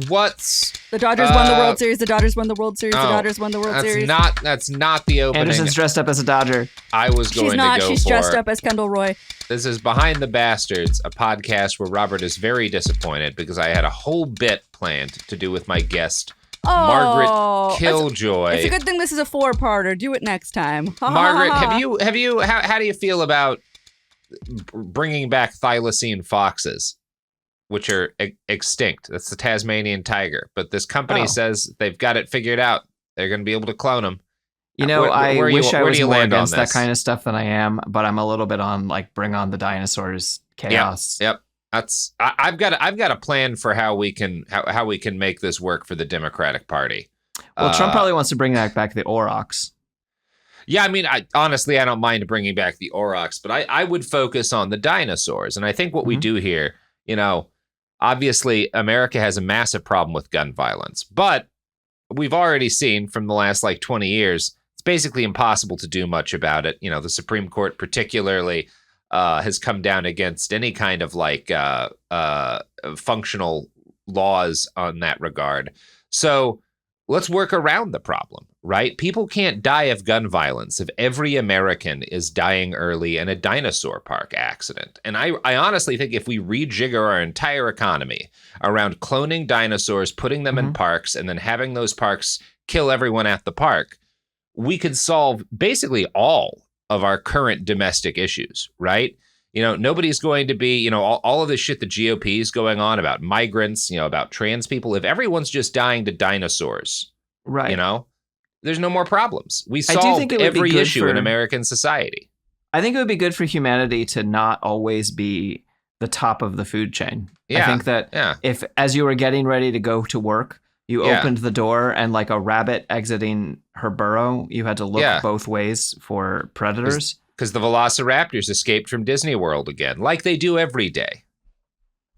What's The Dodgers won the World Series. The Dodgers won the World Series. The Dodgers won the World Series. That's not the opening. Anderson's dressed up as a Dodger. I was going She's not. to go She's for. dressed up as Kendall Roy. This is Behind the Bastards, a podcast where Robert is very disappointed because I had a whole bit planned to do with my guest, Margaret Killjoy. It's a good thing this is a 4-parter. Do it next time. Margaret, have you? How do you feel about bringing back thylacine foxes, which are extinct? That's the Tasmanian tiger. But this company says they've got it figured out. They're going to be able to clone them. You know, I wish I was more against that kind of stuff than I am, but I'm a little bit on like bring on the dinosaurs chaos. Yep. I've got a plan for how we can make this work for the Democratic Party. Well, Trump probably wants to bring back the aurochs. Yeah, I mean, honestly, I don't mind bringing back the aurochs, but I would focus on the dinosaurs. And I think what we do here, obviously America has a massive problem with gun violence, but we've already seen from the last 20 years, it's basically impossible to do much about it. The Supreme Court particularly has come down against any kind of functional laws on that regard. So let's work around the problem, right? People can't die of gun violence if every American is dying early in a dinosaur park accident. And I honestly think if we rejigger our entire economy around cloning dinosaurs, putting them in parks, and then having those parks kill everyone at the park, we could solve basically all of our current domestic issues, right? Nobody's going to be, all of this shit the GOP is going on about migrants, about trans people. If everyone's just dying to dinosaurs, right? There's no more problems. We solved every issue in American society. I think it would be good for humanity to not always be the top of the food chain. Yeah. I think that if, as you were getting ready to go to work, you opened the door and like a rabbit exiting her burrow, you had to look both ways for predators. Because the velociraptors escaped from Disney World again, like they do every day.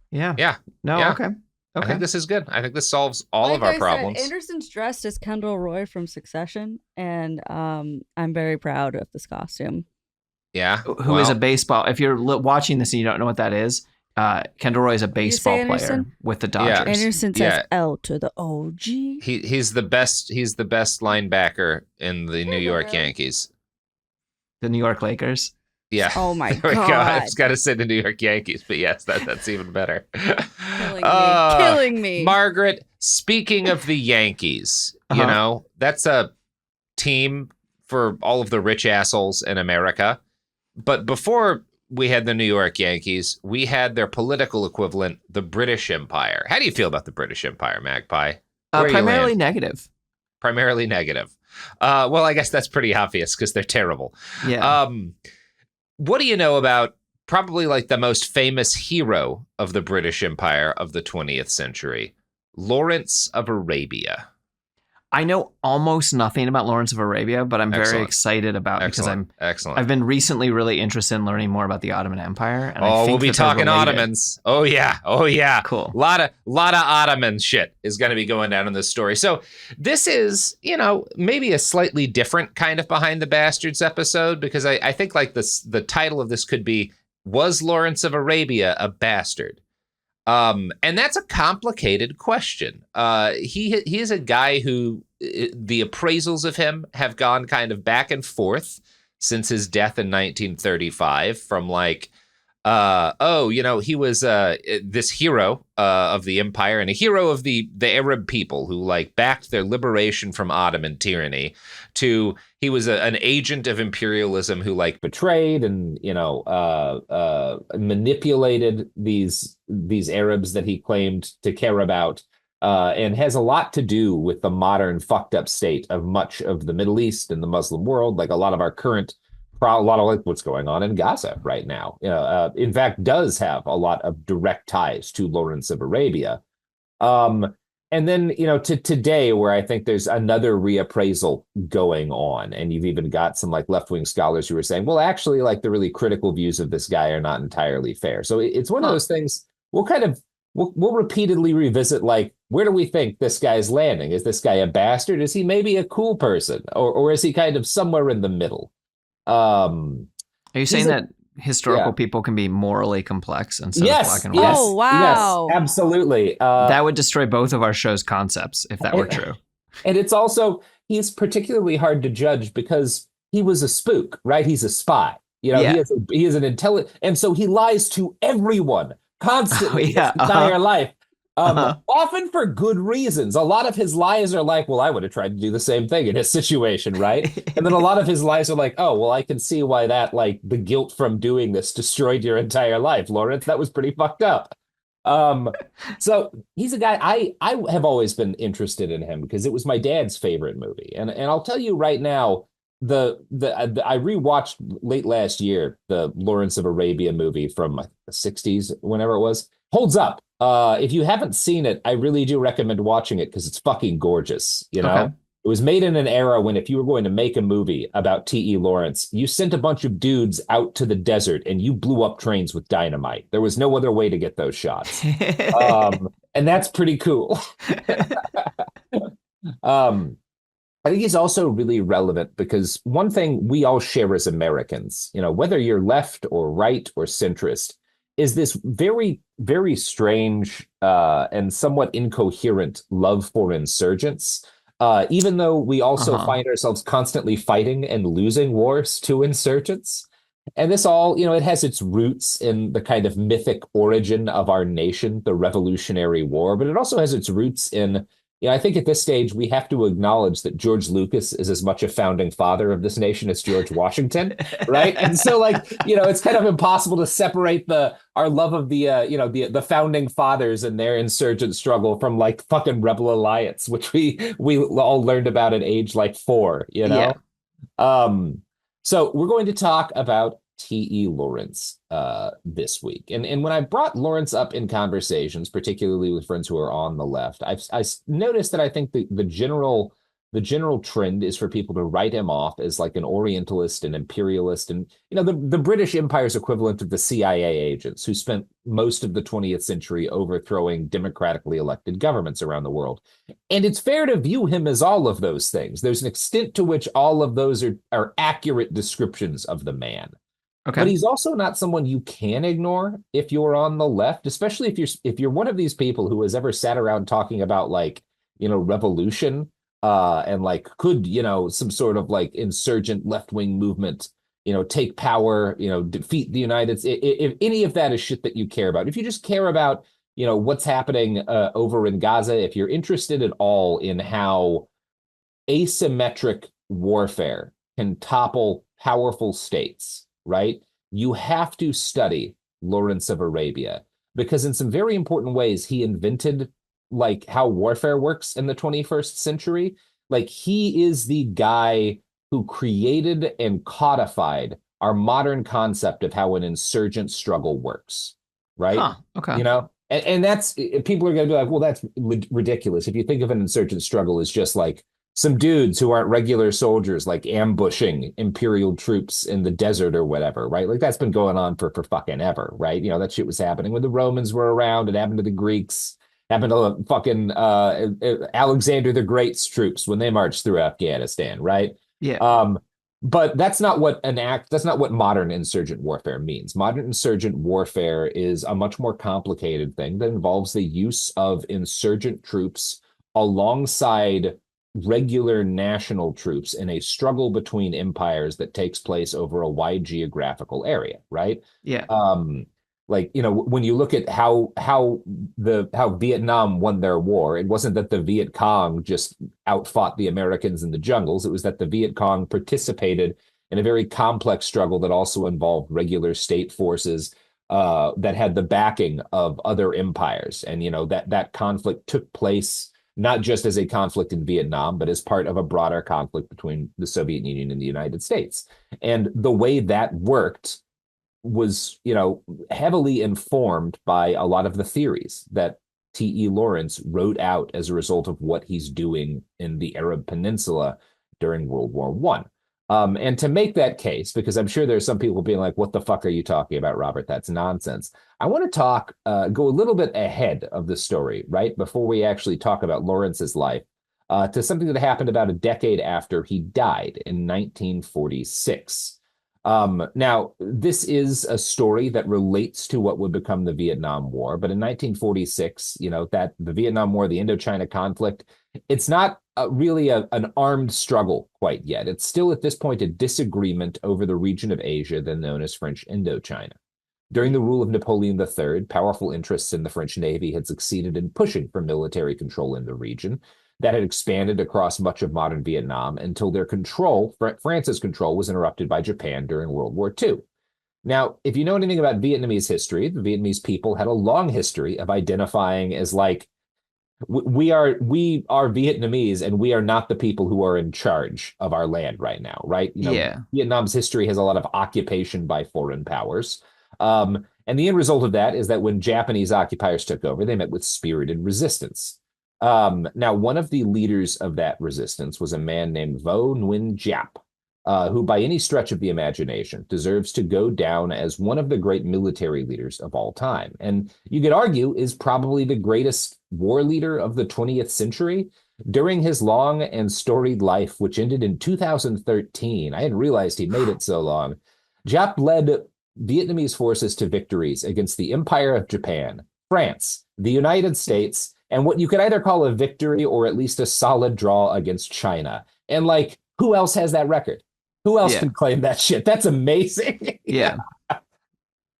Yeah. Yeah. No, yeah. Okay. I think this is good. I think this solves all of our problems. Anderson's dressed as Kendall Roy from Succession, and I'm very proud of this costume. Yeah. Who is a baseball. If you're watching this and you don't know what that is, Kendall Roy is a baseball player with the Dodgers. Yeah. Anderson says L to the OG. He's the best. He's the best linebacker in the New York Yankees. The New York Lakers. Yeah. Oh my God. God. It's got to say the New York Yankees, but yes, that's even better. Killing me. Margaret, speaking of the Yankees, that's a team for all of the rich assholes in America. But before we had the New York Yankees, we had their political equivalent, the British Empire. How do you feel about the British Empire, Magpie? Primarily negative. Primarily negative. Well, I guess that's pretty obvious because they're terrible. Yeah. What do you know about probably the most famous hero of the British Empire of the 20th century, Lawrence of Arabia? I know almost nothing about Lawrence of Arabia, but I'm very excited about because I've been recently really interested in learning more about the Ottoman Empire. And we'll be talking Ottomans. Oh yeah. Cool. A lot of Ottoman shit is going to be going down in this story. So this is, maybe a slightly different kind of Behind the Bastards episode because I think the title of this could be, was Lawrence of Arabia a bastard? And that's a complicated question. He is a guy who the appraisals of him have gone kind of back and forth since his death in 1935 from he was this hero of the empire and a hero of the Arab people who backed their liberation from Ottoman tyranny to he was an agent of imperialism who betrayed and manipulated these Arabs that he claimed to care about and has a lot to do with the modern fucked up state of much of the Middle East and the Muslim world, a lot of our current a lot of what's going on in Gaza right now. In fact, does have a lot of direct ties to Lawrence of Arabia. And then, to today, where I think there's another reappraisal going on. And you've even got some left-wing scholars who are saying, well, actually, the really critical views of this guy are not entirely fair. So it's one of those things we'll repeatedly revisit, where do we think this guy's landing? Is this guy a bastard? Is he maybe a cool person? Or is he kind of somewhere in the middle? Are you saying that historical people can be morally complex instead of black and white. Yes, oh, wow. yes, absolutely. That would destroy both of our show's concepts if that were true. And it's also, he's particularly hard to judge because he was a spook, right? He's a spy. He is an intelligent, and so he lies to everyone constantly his entire life. Often for good reasons. A lot of his lies are like, well, I would have tried to do the same thing in his situation, right? And then a lot of his lies are like, oh, well, I can see why that, like, the guilt from doing this destroyed your entire life, Lawrence. That was pretty fucked up. So he's a guy I have always been interested in him because it was my dad's favorite movie. And I'll tell you right now, I rewatched late last year the Lawrence of Arabia movie from the 60s, whenever it was. Holds up. If you haven't seen it, I really do recommend watching it because it's fucking gorgeous. Okay. It was made in an era when if you were going to make a movie about T.E. Lawrence, you sent a bunch of dudes out to the desert and you blew up trains with dynamite. There was no other way to get those shots. And that's pretty cool. I think he's also really relevant because one thing we all share as Americans, whether you're left or right or centrist, is this very, very strange and somewhat incoherent love for insurgents. Even though we also find ourselves constantly fighting and losing wars to insurgents. And this all, it has its roots in the kind of mythic origin of our nation, the Revolutionary War, but it also has its roots in, I think at this stage we have to acknowledge that George Lucas is as much a founding father of this nation as George Washington, right? And so, it's kind of impossible to separate our love of the founding fathers and their insurgent struggle from like fucking Rebel Alliance, which we all learned about at age like 4, Yeah. So we're going to talk about T.E. Lawrence this week. And when I brought Lawrence up in conversations, particularly with friends who are on the left, I noticed that I think the general trend is for people to write him off as like an Orientalist and imperialist and, the British Empire's equivalent of the CIA agents who spent most of the 20th century overthrowing democratically elected governments around the world. And it's fair to view him as all of those things. There's an extent to which all of those are accurate descriptions of the man. Okay. But he's also not someone you can ignore if you're on the left, especially if you're one of these people who has ever sat around talking about revolution and could some sort of insurgent left-wing movement take power, defeat the United States. If any of that is shit that you care about, if you just care about what's happening over in Gaza, if you're interested at all in how asymmetric warfare can topple powerful states, right? You have to study Lawrence of Arabia because in some very important ways, he invented how warfare works in the 21st century. He is the guy who created and codified our modern concept of how an insurgent struggle works, right? Huh, okay. And that's, people are going to be like, well, that's ridiculous. If you think of an insurgent struggle as just some dudes who aren't regular soldiers, ambushing imperial troops in the desert or whatever, right? That's been going on for fucking ever, right? That shit was happening when the Romans were around. It happened to the Greeks, happened to fucking Alexander the Great's troops when they marched through Afghanistan, right? Yeah. But that's not what modern insurgent warfare means. Modern insurgent warfare is a much more complicated thing that involves the use of insurgent troops alongside regular national troops in a struggle between empires that takes place over a wide geographical area, right? Yeah. When you look at how Vietnam won their war, it wasn't that the Viet Cong just outfought the Americans in the jungles. It was that the Viet Cong participated in a very complex struggle that also involved regular state forces that had the backing of other empires. And, that conflict took place not just as a conflict in Vietnam, but as part of a broader conflict between the Soviet Union and the United States. And the way that worked was, heavily informed by a lot of the theories that T.E. Lawrence wrote out as a result of what he's doing in the Arab Peninsula during World War I. And to make that case, because I'm sure there's some people being like, what the fuck are you talking about, Robert? That's nonsense. I want to go a little bit ahead of the story, right? Before we actually talk about Lawrence's life, to something that happened about a decade after he died in 1946. Now, this is a story that relates to what would become the Vietnam War, but in 1946, that the Vietnam War, the Indochina conflict, it's not really an armed struggle quite yet. It's still at this point a disagreement over the region of Asia then known as French Indochina. During the rule of Napoleon III, powerful interests in the French Navy had succeeded in pushing for military control in the region. That had expanded across much of modern Vietnam until their control, France's control, was interrupted by Japan during World War II. Now, if you know anything about Vietnamese history, the Vietnamese people had a long history of identifying as like, we are Vietnamese and we are not the people who are in charge of our land right now, right? Vietnam's history has a lot of occupation by foreign powers. And the end result of that is that when Japanese occupiers took over, they met with spirited resistance. Now, one of the leaders of that resistance was a man named Vo Nguyen Giap, who by any stretch of the imagination deserves to go down as one of the great military leaders of all time. And you could argue is probably the greatest war leader of the 20th century. During his long and storied life, which ended in 2013, I hadn't realized he made it so long, Giap led Vietnamese forces to victories against the Empire of Japan, France, the United States, and what you could either call a victory or at least a solid draw against China. And like, who else has that record? Who else can claim that shit? That's amazing. Yeah.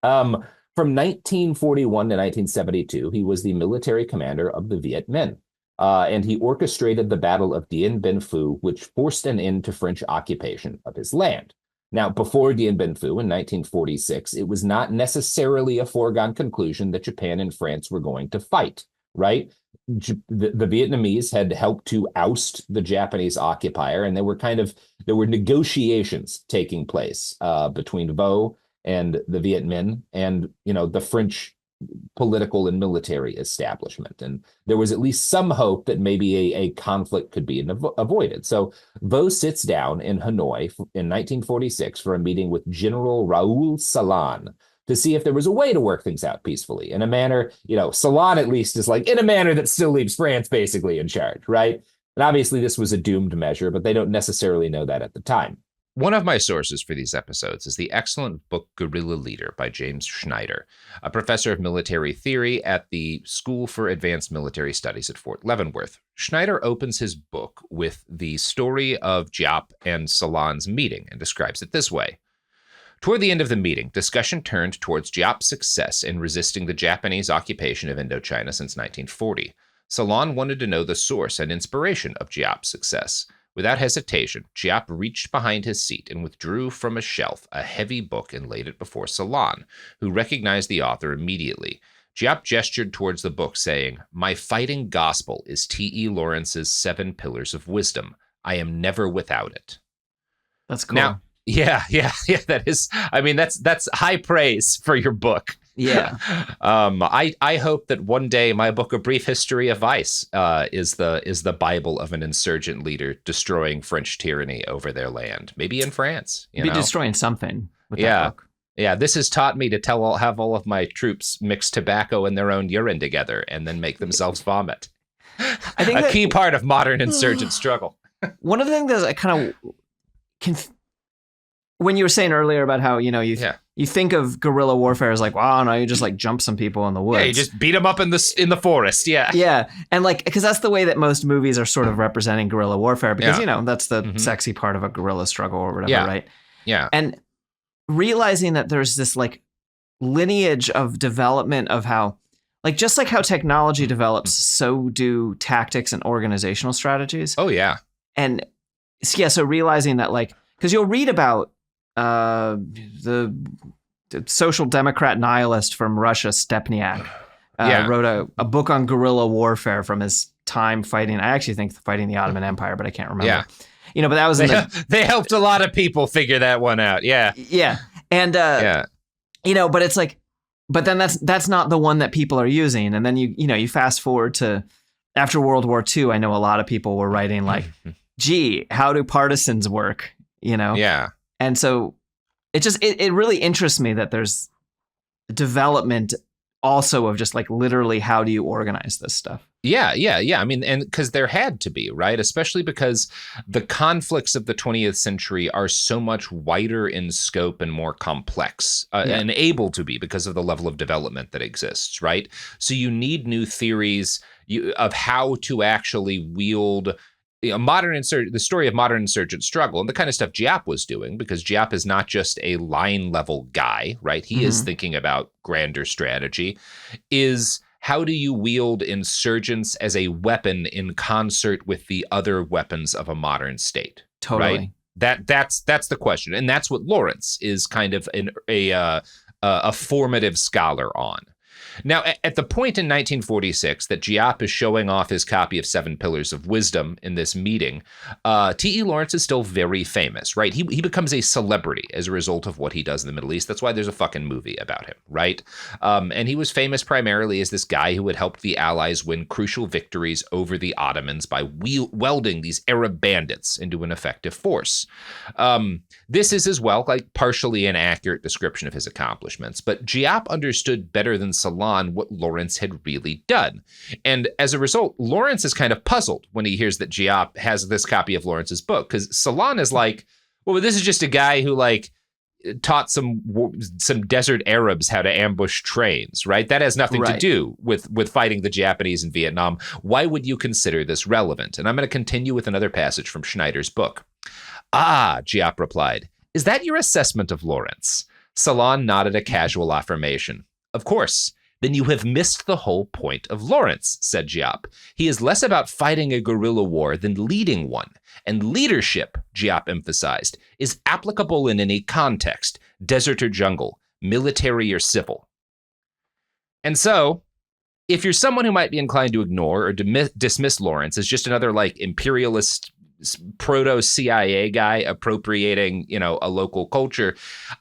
From 1941 to 1972, he was the military commander of the Viet Minh. And he orchestrated the Battle of Dien Bien Phu, which forced an end to French occupation of his land. Now, before Dien Bien Phu in 1946, it was not necessarily a foregone conclusion that Japan and France were going to fight, right? The Vietnamese had helped to oust the Japanese occupier, and there were negotiations taking place between Vo and the Viet Minh and, the French political and military establishment. And there was at least some hope that maybe a conflict could be avoided. So Vo sits down in Hanoi in 1946 for a meeting with General Raoul Salan to see if there was a way to work things out peacefully in a manner, Salan at least is like in a manner that still leaves France basically in charge, right? And obviously this was a doomed measure, but they don't necessarily know that at the time. One of my sources for these episodes is the excellent book Guerrilla Leader by James Schneider, a professor of military theory at the School for Advanced Military Studies at Fort Leavenworth. Schneider opens his book with the story of Giap and Salan's meeting and describes it this way. Toward the end of the meeting, discussion turned towards Giap's success in resisting the Japanese occupation of Indochina since 1940. Salan wanted to know the source and inspiration of Giap's success. Without hesitation, Giap reached behind his seat and withdrew from a shelf a heavy book and laid it before Salan, who recognized the author immediately. Giap gestured towards the book, saying, "My fighting gospel is T.E. Lawrence's 7 Pillars of Wisdom. I am never without it." That's cool. Now, yeah. That is, that's high praise for your book. Yeah. I hope that one day my book, A Brief History of Vice, is the Bible of an insurgent leader destroying French tyranny over their land. Maybe in France. You'd be destroying something with that book. Yeah, this has taught me to have all of my troops mix tobacco and their own urine together and then make themselves vomit. I think a key part of modern insurgent struggle. One of the things that I kind of when you were saying earlier about how, you think of guerrilla warfare as like, wow, no, you just like jump some people in the woods. Yeah, you just beat them up in the forest. Yeah. Yeah. And like, because that's the way that most movies are sort of representing guerrilla warfare because, that's the sexy part of a guerrilla struggle or whatever, right? Yeah. And realizing that there's this like lineage of development of how, like, just like how technology develops, so do tactics and organizational strategies. Oh, yeah. And so realizing that, like, because you'll read about the social democrat nihilist from Russia, Stepniak, wrote a book on guerrilla warfare from his time fighting. I actually think fighting the Ottoman Empire, but I can't remember. Yeah. But that was they helped a lot of people figure that one out. Yeah. Yeah. And but it's like, but then that's not the one that people are using. And then you fast forward to after World War II. I know a lot of people were writing like, gee, how do partisans work? Yeah. And so it really interests me that there's development also of just like literally how do you organize this stuff? Yeah. I mean, and because there had to be, right? Especially because the conflicts of the 20th century are so much wider in scope and more complex and able to be because of the level of development that exists, right? So you need new theories of how to actually wield the story of modern insurgent struggle and the kind of stuff Giap was doing, because Giap is not just a line level guy, right? He is thinking about grander strategy, is how do you wield insurgents as a weapon in concert with the other weapons of a modern state? Totally. Right? That's the question. And that's what Lawrence is kind of a formative scholar on. Now, at the point in 1946 that Giap is showing off his copy of Seven Pillars of Wisdom in this meeting, T.E. Lawrence is still very famous, right? He becomes a celebrity as a result of what he does in the Middle East. That's why there's a fucking movie about him, right? And he was famous primarily as this guy who had helped the Allies win crucial victories over the Ottomans by welding these Arab bandits into an effective force. This is as well like partially an accurate description of his accomplishments, but Giap understood better than Salam what Lawrence had really done. And as a result, Lawrence is kind of puzzled when he hears that Giap has this copy of Lawrence's book, because Salam is like, well, this is just a guy who like taught some desert Arabs how to ambush trains, right? That has nothing to do with fighting the Japanese in Vietnam. Why would you consider this relevant? And I'm going to continue with another passage from Schneider's book. Ah, Giap replied, is that your assessment of Lawrence? Salam nodded a casual affirmation. Of course. Then you have missed the whole point of Lawrence, said Giap. He is less about fighting a guerrilla war than leading one. And leadership, Giap emphasized, is applicable in any context, desert or jungle, military or civil. And so, if you're someone who might be inclined to ignore or dismiss Lawrence as just another like imperialist proto-CIA guy appropriating, a local culture,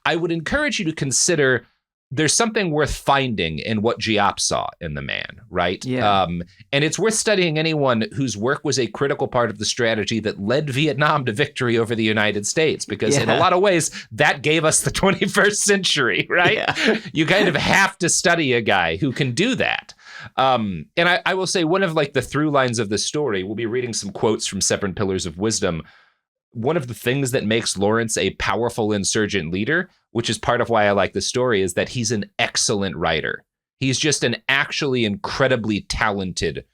I would encourage you to consider there's something worth finding in what Giap saw in the man, right? Yeah. And it's worth studying anyone whose work was a critical part of the strategy that led Vietnam to victory over the United States, because in a lot of ways, that gave us the 21st century, right? Yeah. You kind of have to study a guy who can do that. And I will say one of like the through lines of the story, we'll be reading some quotes from Seven Pillars of Wisdom. One of the things that makes Lawrence a powerful insurgent leader, which is part of why I like the story, is that he's an excellent writer. He's just an actually incredibly talented,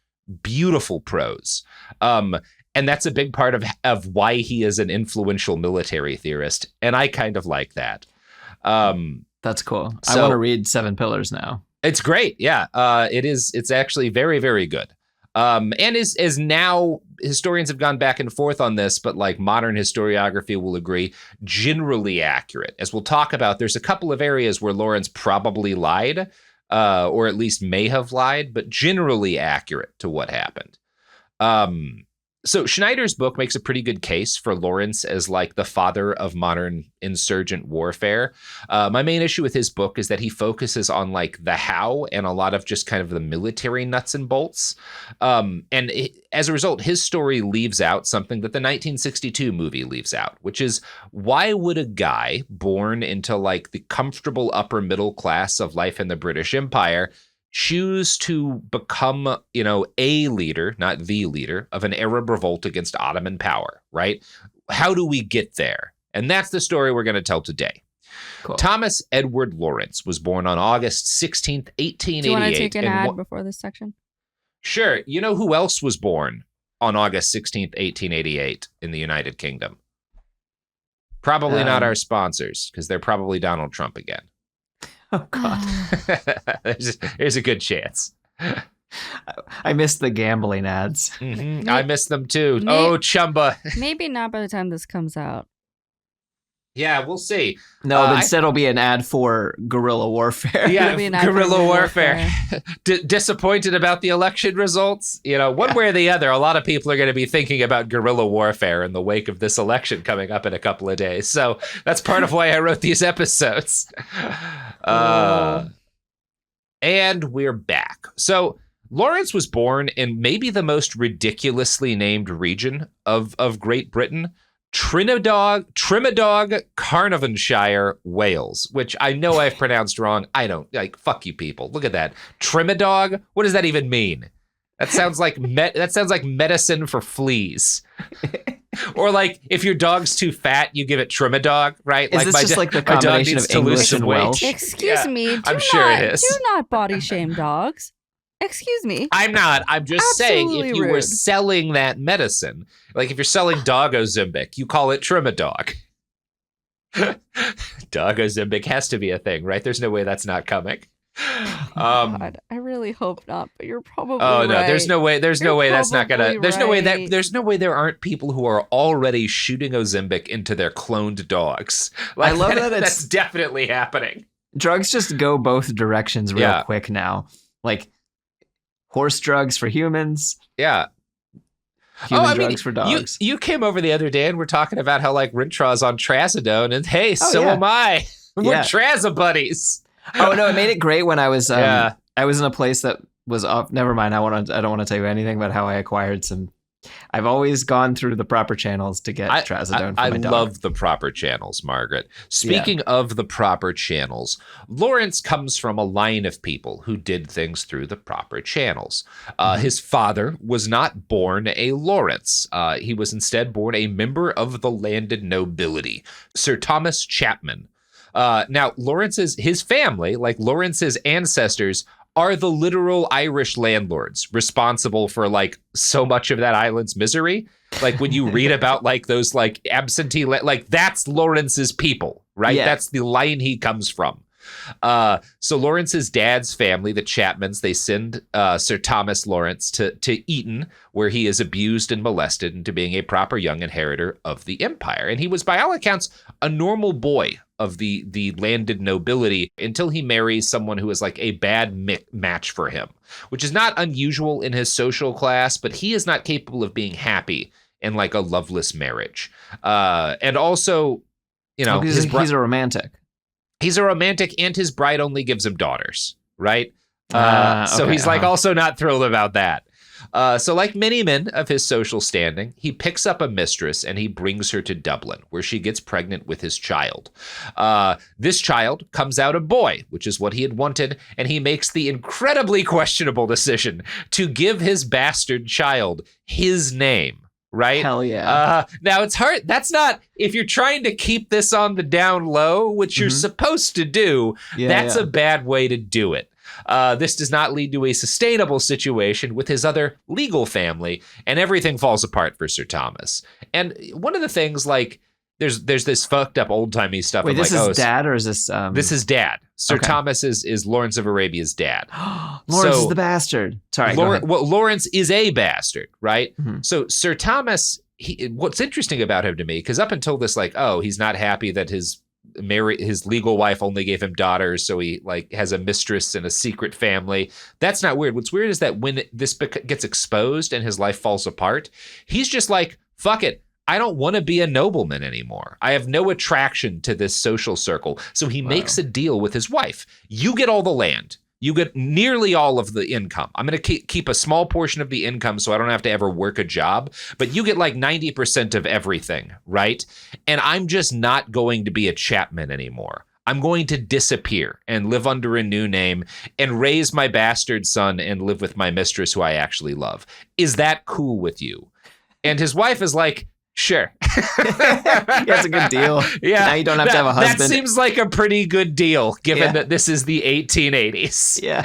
beautiful prose. And that's a big part of why he is an influential military theorist. And I kind of like that. That's cool. I want to read Seven Pillars now. It's great. Yeah, it is. It's actually very, very good. And is now, historians have gone back and forth on this, but like modern historiography will agree, generally accurate. As we'll talk about, there's a couple of areas where Lawrence probably lied, or at least may have lied, but generally accurate to what happened. So Schneider's book makes a pretty good case for Lawrence as like the father of modern insurgent warfare. My main issue with his book is that he focuses on like the how and a lot of just kind of the military nuts and bolts. As a result, his story leaves out something that the 1962 movie leaves out, which is why would a guy born into like the comfortable upper middle class of life in the British Empire choose to become, a leader, not the leader, of an Arab revolt against Ottoman power, right? How do we get there? And that's the story we're going to tell today. Cool. Thomas Edward Lawrence was born on August 16th, 1888. Do you want to take an ad before this section? Sure. You know who else was born on August 16th, 1888 in the United Kingdom? Probably not our sponsors, because they're probably Donald Trump again. Oh, God. There's a good chance. I missed the gambling ads. Mm-hmm. I missed them too. Oh, Chumba. Maybe not by the time this comes out. Yeah, we'll see. No, instead it'll be an ad for guerrilla warfare. Yeah, guerrilla warfare. Disappointed about the election results? One way or the other, a lot of people are going to be thinking about guerrilla warfare in the wake of this election coming up in a couple of days. So that's part of why I wrote these episodes. And we're back. So Lawrence was born in maybe the most ridiculously named region of Great Britain, Trinidad, Carnarvonshire, Wales, which I know I've pronounced wrong. I don't fuck you people. Look at that. Trinidad. What does that even mean? That sounds like medicine for fleas. Or like if your dog's too fat, you give it Trimadog, right? Is this just like the combination of English and Welsh? Excuse me. I'm sure it is. Do not body shame dogs. Excuse me. I'm not. I'm just saying if you were rude. selling that medicine, like if you're selling Dog Ozempic, you call it Trimadog. Dog Ozempic has to be a thing, right? There's no way that's not coming. God, I really hope not, but you're probably Oh no, right. there's no way that's not gonna there's no way there aren't people who are already shooting Ozempic into their cloned dogs. Like, I love that that's definitely happening. Drugs just go both directions real quick now. Like horse drugs for humans. Yeah. Human drugs for dogs. You came over the other day and we're talking about how like Rintraw's on Trazodone, and hey, am I. We're Traza buddies. Oh no, it made it great when I was I was in a place that was off. Never mind. I don't want to tell you anything about how I acquired some. I've always gone through the proper channels to get Trazodone for my dog. I love the proper channels, Margaret. Speaking of the proper channels, Lawrence comes from a line of people who did things through the proper channels. His father was not born a Lawrence. He was instead born a member of the landed nobility, Sir Thomas Chapman. Now, his family, like Lawrence's ancestors, are the literal Irish landlords responsible for like so much of that island's misery. Like when you read about like those like absentee, like that's Lawrence's people, right? Yeah. That's the line he comes from. So Lawrence's dad's family, the Chapmans, they send Sir Thomas Lawrence to Eton, where he is abused and molested into being a proper young inheritor of the empire. And he was, by all accounts, a normal boy of the landed nobility until he marries someone who is like a bad match for him, which is not unusual in his social class, but he is not capable of being happy in like a loveless marriage. And also, you know, he's a romantic. He's a romantic, and his bride only gives him daughters, right? So he's like also not thrilled about that. So like many men of his social standing, he picks up a mistress and he brings her to Dublin, where she gets pregnant with his child. This child comes out a boy, which is what he had wanted, and he makes the incredibly questionable decision to give his bastard child his name. Right? Hell yeah. Now it's hard. That's not, if you're trying to keep this on the down low, which you're supposed to do, that's a bad way to do it. This does not lead to a sustainable situation with his other legal family, and everything falls apart for Sir Thomas. And one of the things, like, there's this fucked up old timey stuff. Wait, this is dad, or is this? This is dad. Sir Thomas is Lawrence of Arabia's dad. Lawrence is the bastard. Sorry, Lawrence is a bastard, right? Mm-hmm. So Sir Thomas, what's interesting about him to me, because up until this, like, he's not happy that his legal wife only gave him daughters, so he like has a mistress and a secret family. That's not weird. What's weird is that when this gets exposed and his life falls apart, he's just like, fuck it. I don't want to be a nobleman anymore. I have no attraction to this social circle. So he makes a deal with his wife. You get all the land. You get nearly all of the income. I'm going to keep a small portion of the income so I don't have to ever work a job. But you get like 90% of everything, right? And I'm just not going to be a Chapman anymore. I'm going to disappear and live under a new name and raise my bastard son and live with my mistress who I actually love. Is that cool with you? And his wife is like, sure. That's a good deal. Yeah. Now you don't have to have a husband. That seems like a pretty good deal, given that this is the 1880s. Yeah.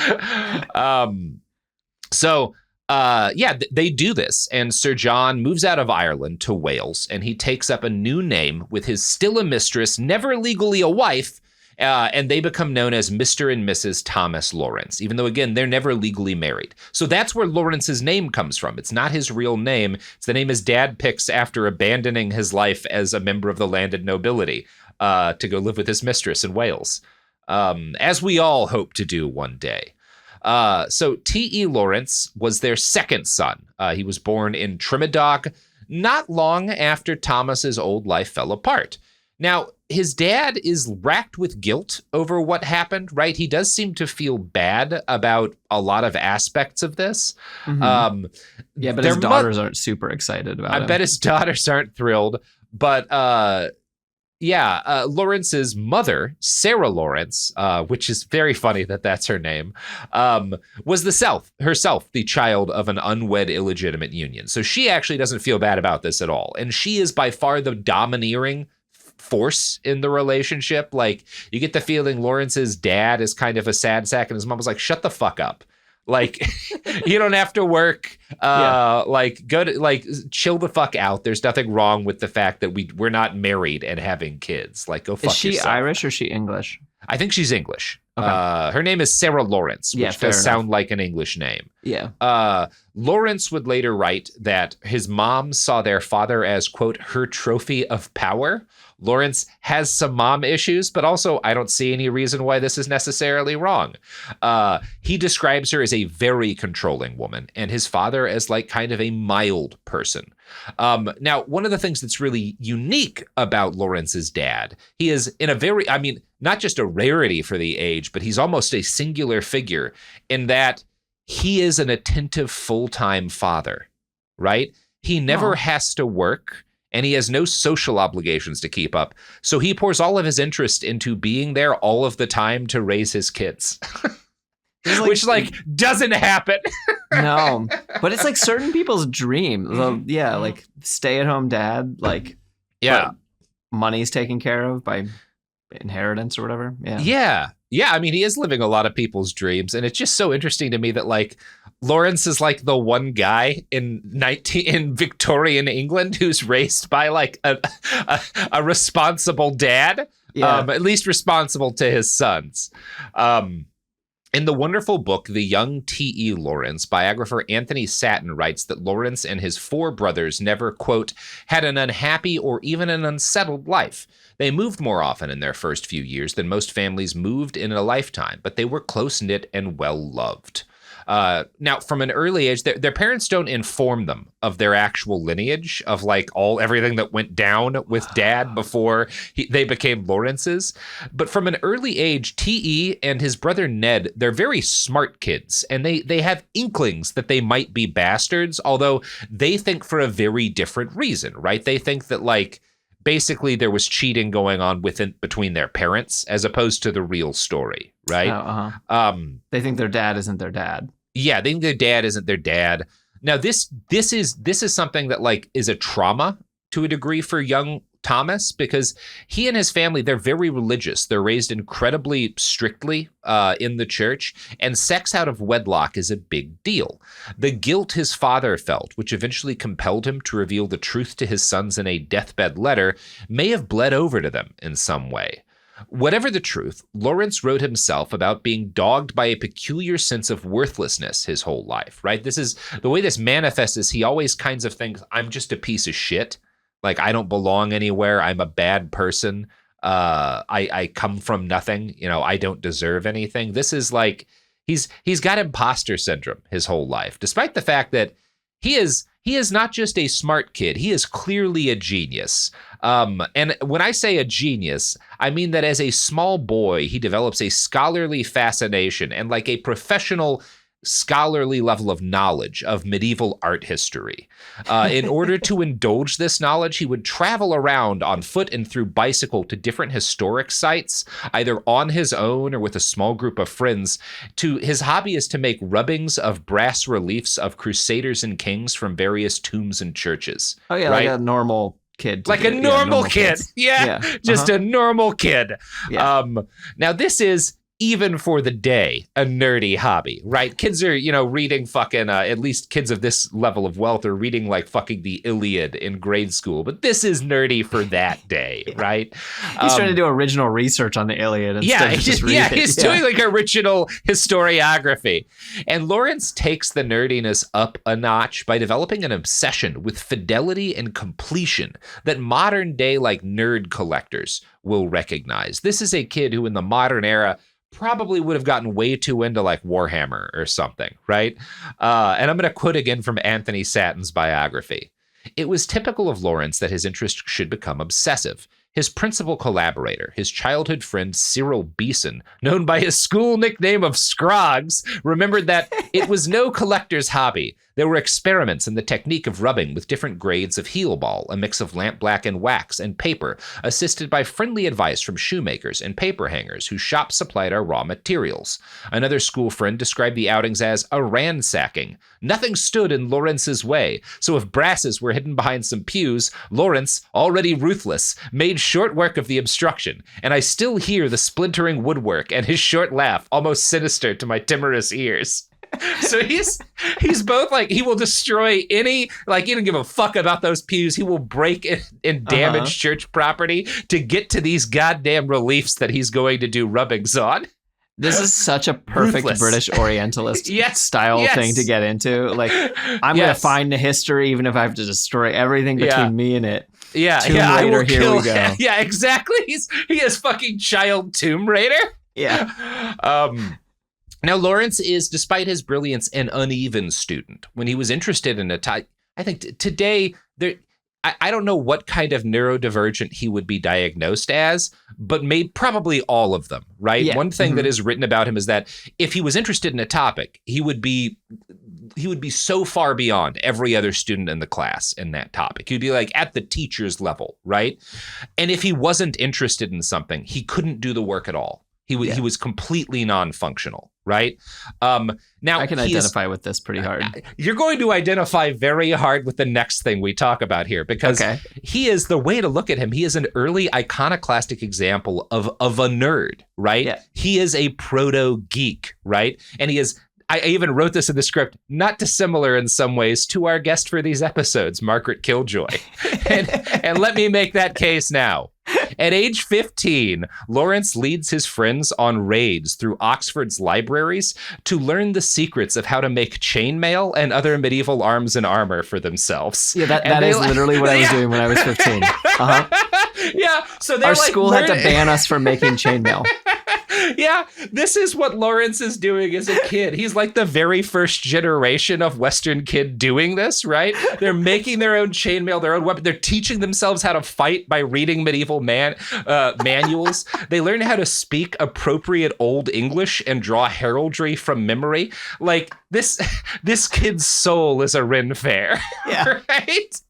They do this. And Sir John moves out of Ireland to Wales, and he takes up a new name with his still a mistress, never legally a wife, and they become known as Mr. and Mrs. Thomas Lawrence, even though, again, they're never legally married. So that's where Lawrence's name comes from. It's not his real name. It's the name his dad picks after abandoning his life as a member of the landed nobility to go live with his mistress in Wales, as we all hope to do one day. So T.E. Lawrence was their second son. He was born in Trinidad not long after Thomas's old life fell apart. Now, his dad is racked with guilt over what happened, right? He does seem to feel bad about a lot of aspects of this. Mm-hmm. But his daughters aren't super excited about it. I bet his daughters aren't thrilled. But Lawrence's mother, Sarah Lawrence, which is very funny that that's her name, was herself the child of an unwed illegitimate union. So she actually doesn't feel bad about this at all. And she is by far the domineering force in the relationship. Like, you get the feeling Lawrence's dad is kind of a sad sack, and his mom was like, shut the fuck up. Like, you don't have to work. Like, go to, like, chill the fuck out. There's nothing wrong with the fact that we're not married and having kids. Like, go fuck yourself. Is she Irish or is she English? I think she's English. Okay. Her name is Sarah Lawrence, which does sound like an English name. Yeah. Lawrence would later write that his mom saw their father as, quote, her trophy of power. Lawrence has some mom issues, but also I don't see any reason why this is necessarily wrong. He describes her as a very controlling woman and his father as like kind of a mild person. Now, one of the things that's really unique about Lawrence's dad, he is in a very, I mean, not just a rarity for the age, but he's almost a singular figure in that he is an attentive full-time father, right? He never has to work. And he has no social obligations to keep up. So he pours all of his interest into being there all of the time to raise his kids. Which, like, doesn't happen. No. But it's like certain people's dream. Yeah, like stay-at-home dad, like, money's taken care of by inheritance or whatever. Yeah, I mean, he is living a lot of people's dreams. And it's just so interesting to me that, like, Lawrence is like the one guy in Victorian England who's raised by like a responsible dad, at least responsible to his sons. In the wonderful book, The Young T.E. Lawrence, biographer Anthony Satin writes that Lawrence and his 4 brothers never, quote, had an unhappy or even an unsettled life. They moved more often in their first few years than most families moved in a lifetime, but they were close-knit and well-loved. Now, from an early age, their parents don't inform them of their actual lineage of like everything that went down with dad before they became Lawrences. But from an early age, T.E. and his brother Ned, they're very smart kids, and they have inklings that they might be bastards, although they think for a very different reason, right? They think that like basically there was cheating going on between their parents as opposed to the real story, right? They think their dad isn't their dad. Yeah, they think their dad isn't their dad. Now this is something that like is a trauma to a degree for young Thomas, because he and his family, they're very religious. They're raised incredibly strictly in the church, and sex out of wedlock is a big deal. The guilt his father felt, which eventually compelled him to reveal the truth to his sons in a deathbed letter, may have bled over to them in some way. Whatever the truth, Lawrence wrote himself about being dogged by a peculiar sense of worthlessness his whole life, right? This is the way this manifests is he always kinds of thinks, I'm just a piece of shit. Like, I don't belong anywhere. I'm a bad person. I come from nothing. You know, I don't deserve anything. This is like, he's got imposter syndrome his whole life, despite the fact that he is not just a smart kid. He is clearly a genius. And when I say a genius, I mean that as a small boy, he develops a scholarly fascination and like a professional scholarly level of knowledge of medieval art history. In order to indulge this knowledge, he would travel around on foot and through bicycle to different historic sites, either on his own or with a small group of friends. His hobby is to make rubbings of brass reliefs of crusaders and kings from various tombs and churches. Oh yeah, right? like a normal kid. Like a normal kid. Yeah, just a normal kid. Yeah. Now this is, even for the day, a nerdy hobby, right? Kids are, reading fucking, at least kids of this level of wealth are reading like fucking the Iliad in grade school. But this is nerdy for that day, right? He's trying to do original research on the Iliad instead of just reading. He's doing like original historiography. And Lawrence takes the nerdiness up a notch by developing an obsession with fidelity and completion that modern day like nerd collectors will recognize. This is a kid who in the modern era probably would have gotten way too into like Warhammer or something, right? And I'm going to quote again from Anthony Satin's biography. It was typical of Lawrence that his interest should become obsessive. His principal collaborator, his childhood friend Cyril Beeson, known by his school nickname of Scroggs, remembered that it was no collector's hobby. There were experiments in the technique of rubbing with different grades of heel ball, a mix of lampblack and wax and paper, assisted by friendly advice from shoemakers and paper hangers whose shops supplied our raw materials. Another school friend described the outings as a ransacking. Nothing stood in Lawrence's way, so if brasses were hidden behind some pews, Lawrence, already ruthless, made short work of the obstruction, and I still hear the splintering woodwork and his short laugh, almost sinister to my timorous ears. So he's both like, he will destroy any, like, he doesn't give a fuck about those pews. He will break and damage church property to get to these goddamn reliefs that he's going to do rubbings on. This is such a perfect Ruthless. British Orientalist style thing to get into. Like, I'm going to find the history, even if I have to destroy everything between me and it. Yeah, Tomb Raider, here we go. Yeah, exactly. He is fucking child Tomb Raider. Yeah. Now, Lawrence is, despite his brilliance, an uneven student. When he was interested in I think today, I don't know what kind of neurodivergent he would be diagnosed as, but probably all of them, right? Yeah. One thing that is written about him is that if he was interested in a topic, he would be so far beyond every other student in the class in that topic. He'd be like at the teacher's level, right? And if he wasn't interested in something, he couldn't do the work at all. He was completely non-functional, right? Now I can identify with this pretty hard. You're going to identify very hard with the next thing we talk about here, because he is, the way to look at him, he is an early iconoclastic example of a nerd, right? Yeah. He is a proto-geek, right? And he is, I even wrote this in the script, not dissimilar in some ways to our guest for these episodes, Margaret Killjoy. and let me make that case now. At age 15, Lawrence leads his friends on raids through Oxford's libraries to learn the secrets of how to make chainmail and other medieval arms and armor for themselves. Yeah, that is literally what I was doing when I was 15. Yeah, so our school had to ban us from making chainmail. Yeah, this is what Lawrence is doing as a kid. He's like the very first generation of Western kid doing this, right? They're making their own chainmail, their own weapon. They're teaching themselves how to fight by reading medieval manuals. They learn how to speak appropriate Old English and draw heraldry from memory. Like, this kid's soul is a Ren Fair, right?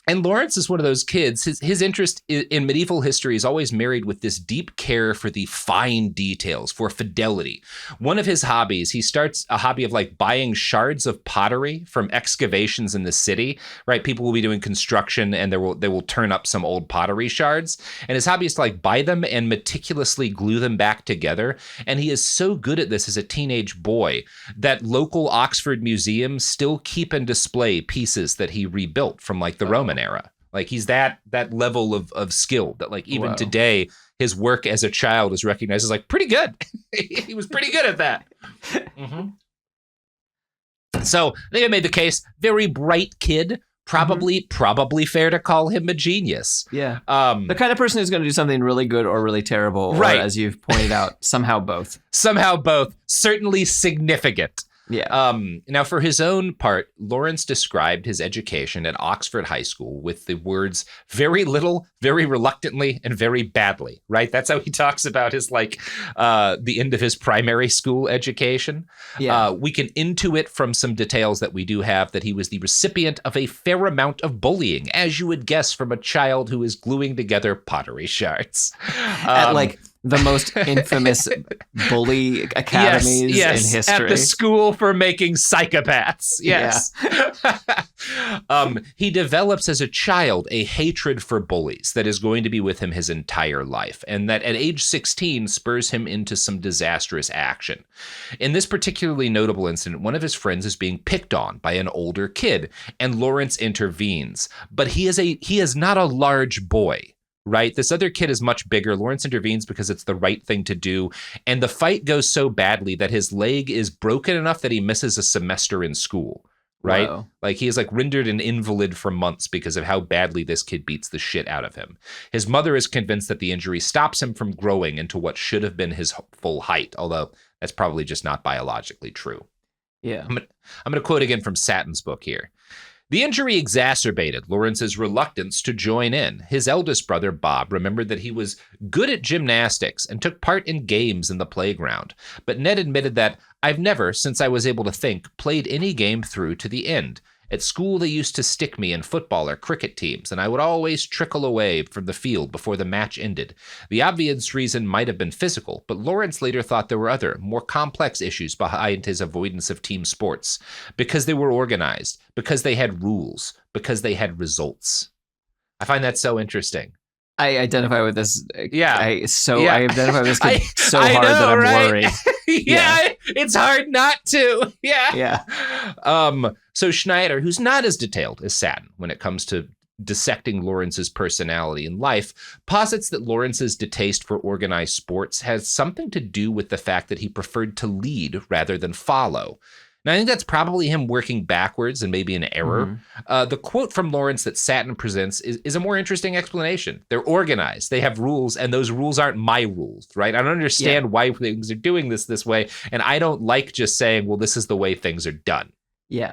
And Lawrence is one of those kids. His interest in medieval history is always married with this deep care for the fine details, for fidelity. One of his hobbies, he starts a hobby of like buying shards of pottery from excavations in the city, right? People will be doing construction and they will turn up some old pottery shards. And his hobby is to like buy them and meticulously glue them back together. And he is so good at this as a teenage boy that local Oxford museums still keep and display pieces that he rebuilt from like the Roman era. Like, he's that level of skill that, like, even today, his work as a child is recognized as like pretty good. He was pretty good at that. So they made the case, very bright kid, probably fair to call him a genius. Yeah. The kind of person who's going to do something really good or really terrible, or, as you've pointed out, somehow both. Certainly significant. Yeah. Now, for his own part, Lawrence described his education at Oxford High School with the words "very little, very reluctantly, and very badly." Right? That's how he talks about his the end of his primary school education. Yeah. We can intuit from some details that we do have that he was the recipient of a fair amount of bullying, as you would guess from a child who is gluing together pottery shards. At like the most infamous bully academies in history. At the school for making psychopaths. Yes. Yeah. He develops as a child a hatred for bullies that is going to be with him his entire life, and that at age 16 spurs him into some disastrous action. In this particularly notable incident, one of his friends is being picked on by an older kid, and Lawrence intervenes. But he is not a large boy. Right? This other kid is much bigger. Lawrence intervenes because it's the right thing to do. And the fight goes so badly that his leg is broken enough that he misses a semester in school. Right? Wow. Like, he is like rendered an invalid for months because of how badly this kid beats the shit out of him. His mother is convinced that the injury stops him from growing into what should have been his full height, although that's probably just not biologically true. Yeah. I'm going to quote again from Sattin's book here. The injury exacerbated Lawrence's reluctance to join in. His eldest brother, Bob, remembered that he was good at gymnastics and took part in games in the playground. But Ned admitted that, "I've never, since I was able to think, played any game through to the end. At school, they used to stick me in football or cricket teams, and I would always trickle away from the field before the match ended. The obvious reason might have been physical, but Lawrence later thought there were other, more complex issues behind his avoidance of team sports. Because they were organized, because they had rules, because they had results." I find that so interesting. I identify with this. Yeah. I identify with this kid so hard know, that I'm right? worried. Yeah, it's hard not to. Yeah. Yeah. So Schneider, who's not as detailed as Satin when it comes to dissecting Lawrence's personality and life, posits that Lawrence's distaste for organized sports has something to do with the fact that he preferred to lead rather than follow. Now, I think that's probably him working backwards and maybe an error. The quote from Lawrence that Satin presents is a more interesting explanation. They're organized. They have rules, and those rules aren't my rules, right? I don't understand why things are doing this way, and I don't like just saying, well, this is the way things are done. Yeah.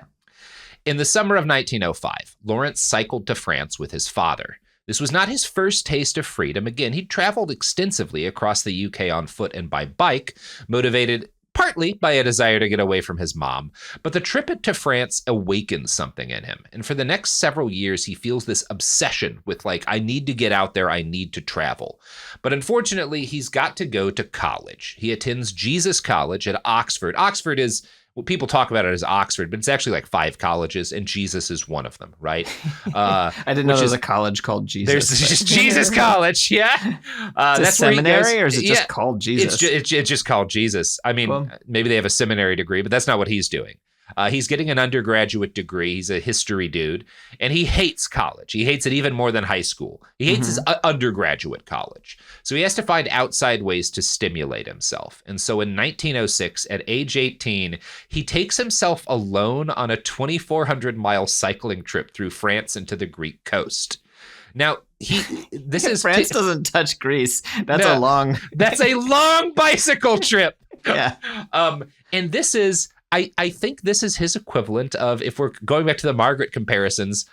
In the summer of 1905, Lawrence cycled to France with his father. This was not his first taste of freedom. Again, he'd traveled extensively across the UK on foot and by bike, motivated partly by a desire to get away from his mom, but the trip to France awakens something in him. And for the next several years, he feels this obsession with I need to get out there, I need to travel. But unfortunately, he's got to go to college. He attends Jesus College at Oxford. Oxford is, well, people talk about it as Oxford, but it's actually 5 colleges, and Jesus is one of them, right? I didn't know there was a college called Jesus. There's just Jesus College, yeah. That's seminary, or is it just called Jesus? It's just called Jesus. I mean, maybe they have a seminary degree, but that's not what he's doing. He's getting an undergraduate degree. He's a history dude, and he hates college. He hates it even more than high school. He hates his undergraduate college. So he has to find outside ways to stimulate himself. And so in 1906, at age 18, he takes himself alone on a 2,400-mile cycling trip through France and to the Greek coast. Now, France doesn't touch Greece. That's a long bicycle trip. Yeah. And this is, I think this is his equivalent of, if we're going back to the Margaret comparisons,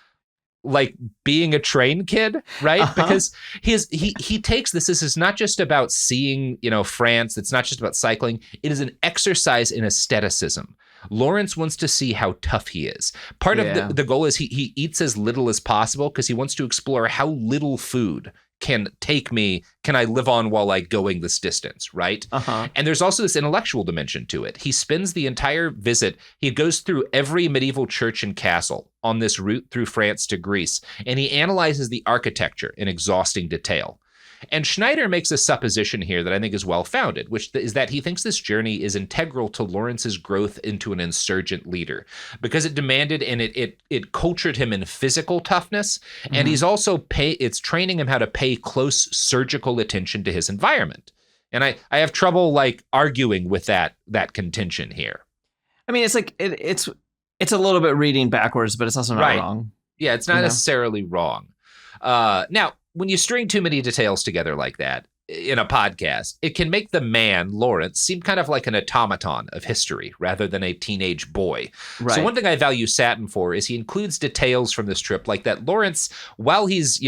being a train kid, right? Because he takes this is not just about seeing, France. It's not just about cycling. It is an exercise in aestheticism. Lawrence wants to see how tough he is. Part of the goal is he eats as little as possible because he wants to explore how little food can I live on while going this distance, right? And there's also this intellectual dimension to it. He spends the entire visit, he goes through every medieval church and castle on this route through France to Greece, and he analyzes the architecture in exhausting detail. And Schneider makes a supposition here that I think is well-founded, which is that he thinks this journey is integral to Lawrence's growth into an insurgent leader, because it demanded and it cultured him in physical toughness, and he's also it's training him how to pay close surgical attention to his environment. And I have trouble arguing with that contention here. I mean, it's it's a little bit reading backwards, but it's also not wrong. Yeah, it's not necessarily wrong. Now, when you string too many details together like that in a podcast, it can make the man, Lawrence, seem kind of like an automaton of history rather than a teenage boy. Right. So one thing I value Satin for is he includes details from this trip, like that Lawrence, while he's,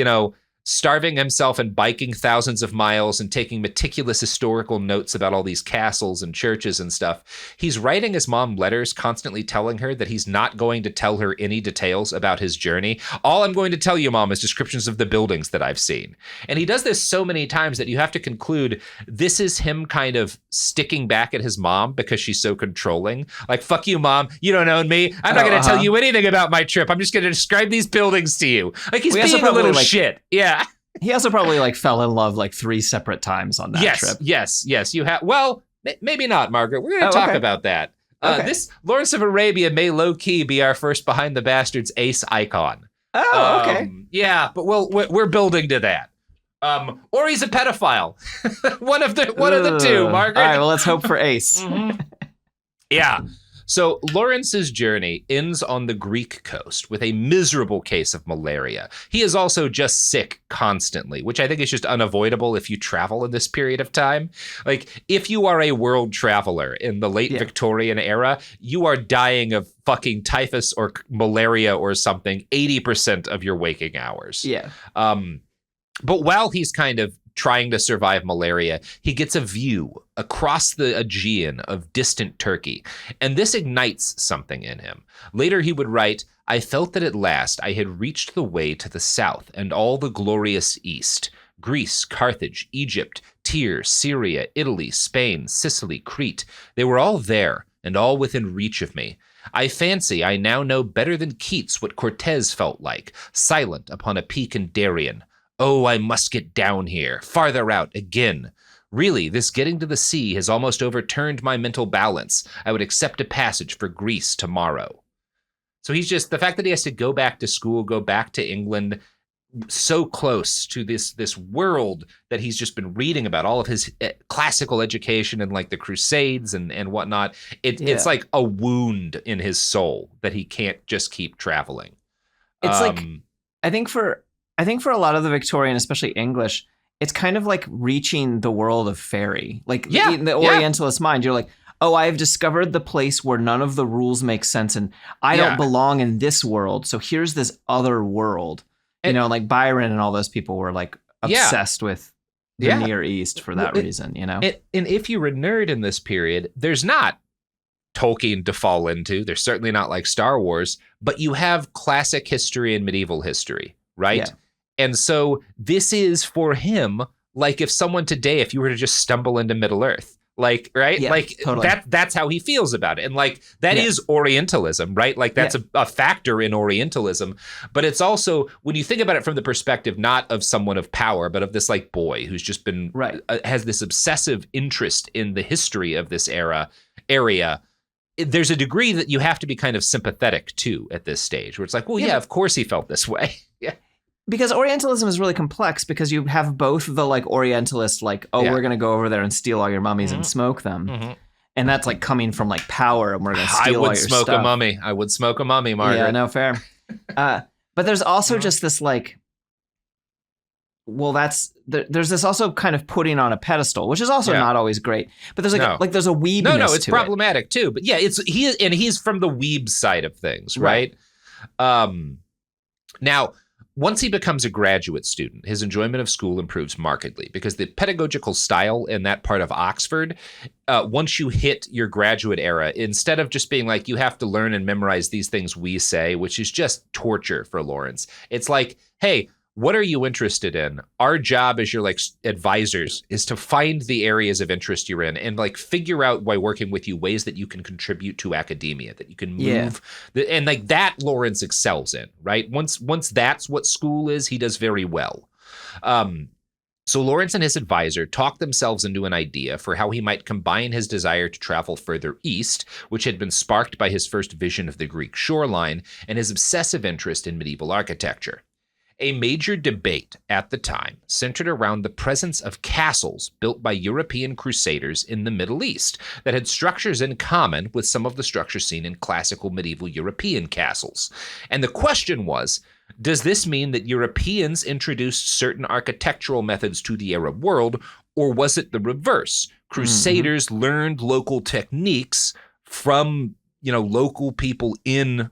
starving himself and biking thousands of miles and taking meticulous historical notes about all these castles and churches and stuff, he's writing his mom letters constantly telling her that he's not going to tell her any details about his journey. All I'm going to tell you, Mom, is descriptions of the buildings that I've seen. And he does this so many times that you have to conclude this is him kind of sticking back at his mom because she's so controlling. Fuck you, Mom. You don't own me. I'm not going to tell you anything about my trip. I'm just going to describe these buildings to you. He's being a little shit. Yeah. He also probably fell in love 3 separate times on that trip. Yes. You have. Well, maybe not, Margaret. We're going to talk about that. This Lawrence of Arabia may low key be our first behind the bastards ace icon. Oh, okay. Yeah, but we're building to that. Or he's a pedophile. one of the two, Margaret. All right. Well, let's hope for ace. Yeah. So Lawrence's journey ends on the Greek coast with a miserable case of malaria. He is also just sick constantly, which I think is just unavoidable if you travel in this period of time. Like, if you are a world traveler in the late Victorian era, you are dying of fucking typhus or malaria or something 80% of your waking hours. Yeah. But while he's kind of trying to survive malaria, he gets a view across the Aegean of distant Turkey, and this ignites something in him. Later he would write, "I felt that at last I had reached the way to the south and all the glorious east. Greece, Carthage, Egypt, Tyre, Syria, Italy, Spain, Sicily, Crete. They were all there and all within reach of me. I fancy I now know better than Keats what Cortez felt like, silent upon a peak in Darien. Oh, I must get down here, farther out again. Really, this getting to the sea has almost overturned my mental balance. I would accept a passage for Greece tomorrow." So he's just, the fact that he has to go back to school, go back to England, so close to this world that he's just been reading about, all of his classical education and like the Crusades and whatnot. It's like a wound in his soul that he can't just keep traveling. It's like, I think for a lot of the Victorian, especially English, it's kind of like reaching the world of fairy. Like in the Orientalist mind, you're like, oh, I have discovered the place where none of the rules make sense and I don't belong in this world. So here's this other world. You know, like Byron and all those people were like obsessed with the Near East for that reason, you know? And if you're a nerd in this period, there's not Tolkien to fall into. There's certainly not like Star Wars, but you have classic history and medieval history, right? Yeah. And so this is for him, like if someone today, if you were to just stumble into Middle Earth, like, right? Yeah, like totally. that's how he feels about it. And like, that is Orientalism, right? Like that's a factor in Orientalism, but it's also, when you think about it from the perspective, not of someone of power, but of this like boy who's just been, has this obsessive interest in the history of this area, there's a degree that you have to be kind of sympathetic to at this stage where it's like, well, yeah, of course he felt this way. Yeah. Because Orientalism is really complex because you have both the like Orientalist, like, we're going to go over there and steal all your mummies and smoke them. Mm-hmm. And that's like coming from like power and we're going to steal all your stuff. I would smoke a mummy, Margaret. Yeah, no, fair. But there's also just this like, well, there's this also kind of putting on a pedestal, which is also not always great. But there's like there's a weebness to it. No, it's problematic too. But yeah, he's from the weeb side of things, right? Now, once he becomes a graduate student, his enjoyment of school improves markedly because the pedagogical style in that part of Oxford, once you hit your graduate era, instead of just being like, you have to learn and memorize these things we say, which is just torture for Lawrence. It's like, hey, what are you interested in? Our job as your like advisors is to find the areas of interest you're in and like figure out by working with you ways that you can contribute to academia, that you can move. And like that Lawrence excels in, right? Once that's what school is, he does very well. So Lawrence and his advisor talked themselves into an idea for how he might combine his desire to travel further east, which had been sparked by his first vision of the Greek shoreline, and his obsessive interest in medieval architecture. A major debate at the time centered around the presence of castles built by European crusaders in the Middle East that had structures in common with some of the structures seen in classical medieval European castles. And the question was, does this mean that Europeans introduced certain architectural methods to the Arab world, or was it the reverse? Crusaders learned local techniques from, local people in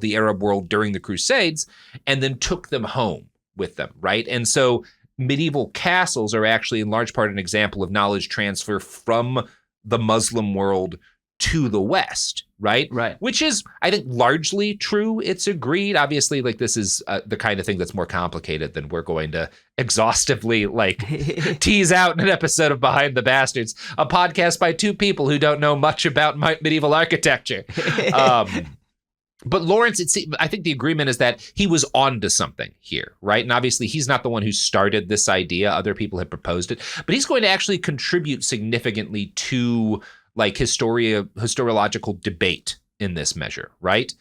the Arab world during the Crusades, and then took them home with them, right? And so medieval castles are actually in large part an example of knowledge transfer from the Muslim world to the West, right? Right. Which is, I think, largely true. It's agreed. Obviously, like this is the kind of thing that's more complicated than we're going to exhaustively like tease out in an episode of Behind the Bastards, a podcast by two people who don't know much about medieval architecture. But Lawrence, I think the agreement is that he was onto something here, right? And obviously, he's not the one who started this idea. Other people have proposed it. But he's going to actually contribute significantly to like historiological debate in this measure, right?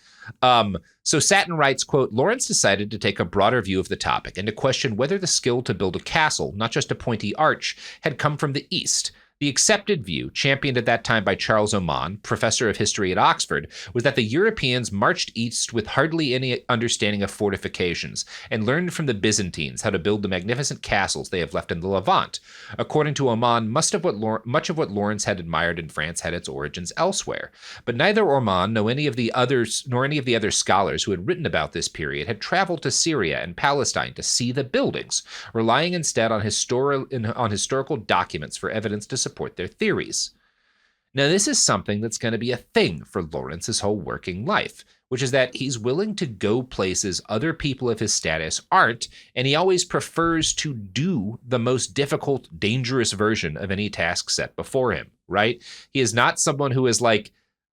So Satin writes, quote, Lawrence decided to take a broader view of the topic and to question whether the skill to build a castle, not just a pointy arch, had come from the East. The accepted view, championed at that time by Charles Oman, professor of history at Oxford, was that the Europeans marched east with hardly any understanding of fortifications and learned from the Byzantines how to build the magnificent castles they have left in the Levant. According to Oman, much of what Lawrence had admired in France had its origins elsewhere. But neither Oman nor any of the other scholars who had written about this period had traveled to Syria and Palestine to see the buildings, relying instead on historical documents for evidence to support their theories. Now, this is something that's going to be a thing for Lawrence's whole working life, which is that he's willing to go places other people of his status aren't, and he always prefers to do the most difficult, dangerous version of any task set before him, right? He is not someone who is like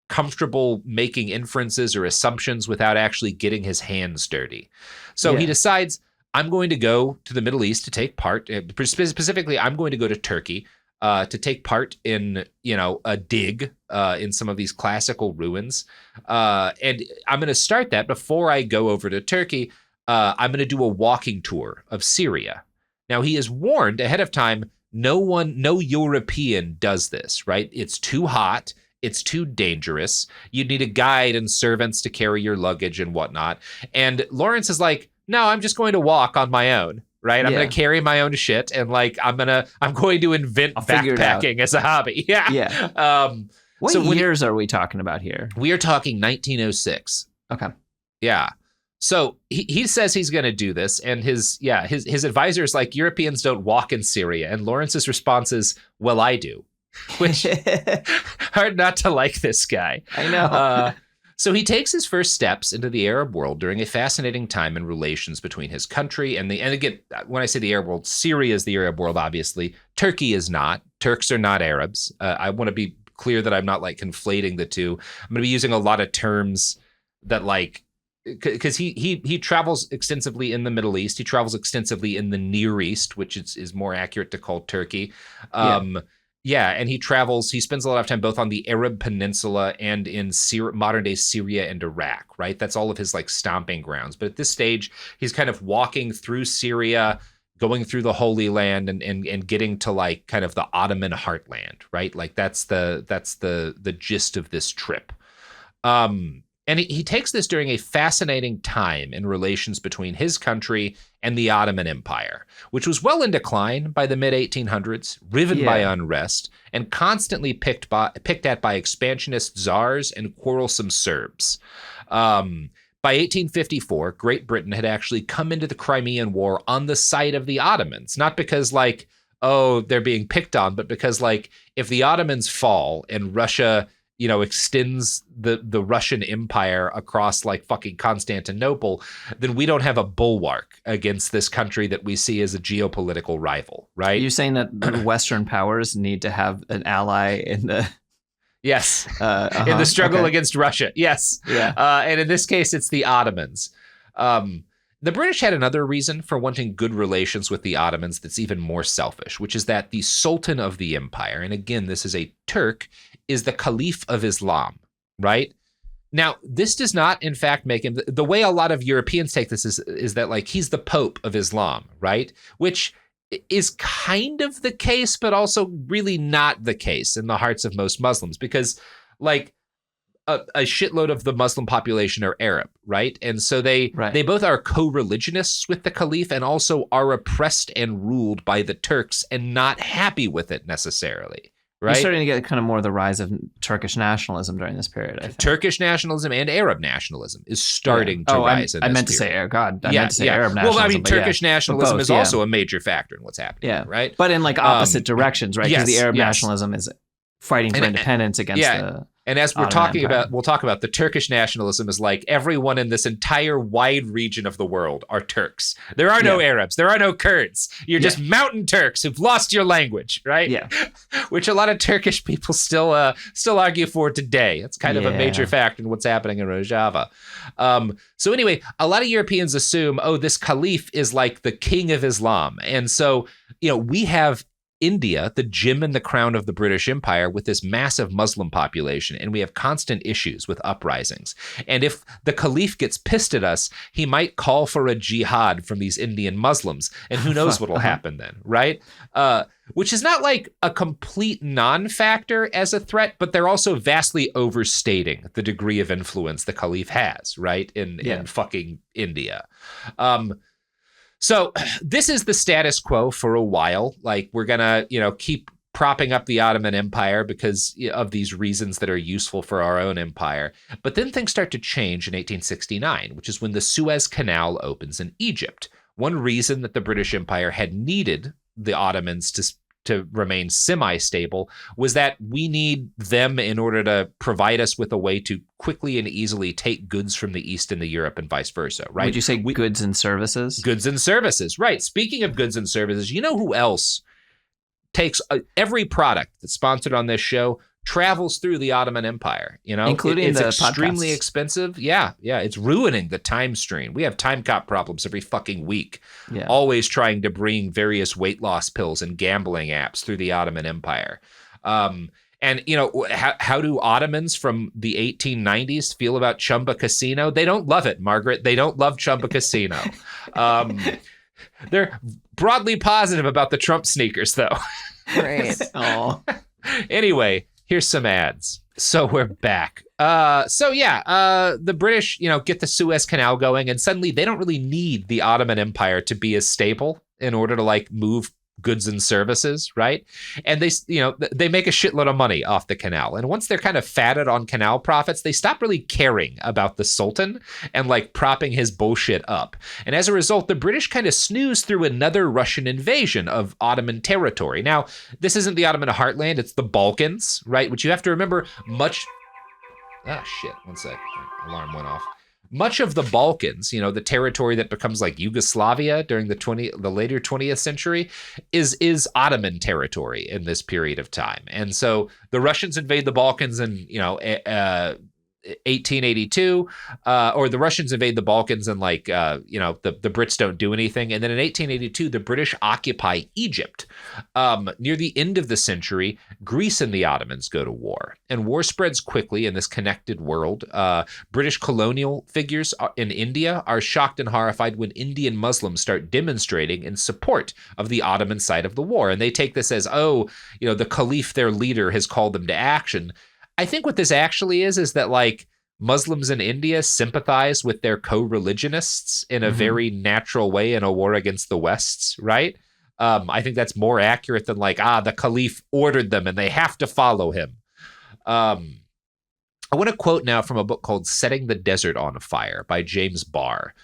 comfortable making inferences or assumptions without actually getting his hands dirty. So he decides, I'm going to go to the Middle East to take part, specifically, I'm going to go to Turkey to take part in, a dig in some of these classical ruins. And I'm going to start that before I go over to Turkey. I'm going to do a walking tour of Syria. Now, he is warned ahead of time, no European does this, right? It's too hot. It's too dangerous. You'd need a guide and servants to carry your luggage and whatnot. And Lawrence is like, no, I'm just going to walk on my own. Right. I'm going to carry my own shit. And like, I'm going to invent backpacking as a hobby. Yeah. Yeah. What years are we talking about here? We are talking 1906. Okay. Yeah. So he says he's going to do this. And his advisor is like, Europeans don't walk in Syria. And Lawrence's response is, well, I do. Which hard not to like this guy. I know. So he takes his first steps into the Arab world during a fascinating time in relations between his country and again, when I say the Arab world, Syria is the Arab world, obviously. Turkey is not. Turks are not Arabs. I want to be clear that I'm not like conflating the two. I'm going to be using a lot of terms that like, because he travels extensively in the Middle East. He travels extensively in the Near East, which is more accurate to call Turkey. Yeah, and he spends a lot of time both on the Arab Peninsula and in modern-day Syria and Iraq, right? That's all of his, like, stomping grounds. But at this stage, he's kind of walking through Syria, going through the Holy Land, and getting to, like, kind of the Ottoman heartland, right? Like, that's the gist of this trip. And he takes this during a fascinating time in relations between his country and the Ottoman Empire, which was well in decline by the mid-1800s, riven by unrest, and constantly picked at by expansionist czars and quarrelsome Serbs. By 1854, Great Britain had actually come into the Crimean War on the side of the Ottomans, not because, like, oh, they're being picked on, but because, like, if the Ottomans fall and Russia extends the Russian Empire across like fucking Constantinople, then we don't have a bulwark against this country that we see as a geopolitical rival, right? You're saying that the Western powers need to have an ally in the... Yes, in the struggle against Russia, yes. Yeah. And in this case, it's the Ottomans. The British had another reason for wanting good relations with the Ottomans that's even more selfish, which is that the Sultan of the Empire, and again, this is a Turk, is the Caliph of Islam, right? Now, this does not, in fact, make him... The way a lot of Europeans take this is that, like, he's the Pope of Islam, right? Which is kind of the case, but also really not the case in the hearts of most Muslims, because, like, a shitload of the Muslim population are Arab, right? And so they both are co-religionists with the Caliph and also are oppressed and ruled by the Turks and not happy with it necessarily. Right? You're starting to get kind of more of the rise of Turkish nationalism during this period, I think. Turkish nationalism and Arab nationalism is starting to rise in this I meant to say Arab nationalism. Well, I mean, Turkish nationalism is also a major factor in what's happening, right? But in like opposite directions, right? Because the Arab nationalism is fighting for independence against the... And as we'll talk about the Turkish nationalism is like everyone in this entire wide region of the world are Turks. There are no Arabs. There are no Kurds. You're just mountain Turks who've lost your language, right? Yeah. Which a lot of Turkish people still argue for today. It's kind of a major factor in what's happening in Rojava. So anyway, a lot of Europeans assume, this Caliph is like the king of Islam. And so, we have India, the gem and the crown of the British Empire, with this massive Muslim population, and we have constant issues with uprisings. And if the Caliph gets pissed at us, he might call for a jihad from these Indian Muslims, and who knows what'll happen then, right? Which is not like a complete non-factor as a threat, but they're also vastly overstating the degree of influence the Caliph has, right, in fucking India. So this is the status quo for a while. Like, we're gonna, keep propping up the Ottoman Empire because of these reasons that are useful for our own empire. But then things start to change in 1869, which is when the Suez Canal opens in Egypt. One reason that the British Empire had needed the Ottomans to remain semi-stable was that we need them in order to provide us with a way to quickly and easily take goods from the East into Europe and vice versa, right? Would you say goods and services? Goods and services, right. Speaking of goods and services, you know who else takes every product that's sponsored on this show travels through the Ottoman Empire, including it's the extremely podcasts. Expensive. Yeah. It's ruining the time stream. We have time cop problems every fucking week. Yeah. Always trying to bring various weight loss pills and gambling apps through the Ottoman Empire. And how do Ottomans from the 1890s feel about Chumba Casino? They don't love it, Margaret. They don't love Chumba Casino. They're broadly positive about the Trump sneakers, though. Great. Oh. Anyway, here's some ads. So we're back. The British, get the Suez Canal going, and suddenly they don't really need the Ottoman Empire to be as stable in order to move goods and services, right? And they make a shitload of money off the canal. And once they're kind of fatted on canal profits, they stop really caring about the Sultan and propping his bullshit up. And as a result, the British kind of snooze through another Russian invasion of Ottoman territory. Now, this isn't the Ottoman heartland, it's the Balkans, right? Which you have to remember Ah, shit. One sec. Alarm went off. Much of the Balkans, the territory that becomes like Yugoslavia during the later 20th century, is Ottoman territory in this period of time. And so the Russians invade the Balkans in 1882, or the Russians invade the Balkans and the Brits don't do anything. And then in 1882, the British occupy Egypt. Near the end of the century, Greece and the Ottomans go to war, and war spreads quickly in this connected world. British colonial figures in India are shocked and horrified when Indian Muslims start demonstrating in support of the Ottoman side of the war. And they take this as, the Caliph, their leader, has called them to action. I think what this actually is that Muslims in India sympathize with their co-religionists in a very natural way in a war against the Wests, right? I think that's more accurate than the Caliph ordered them and they have to follow him. I want to quote now from a book called Setting the Desert on Fire by James Barr.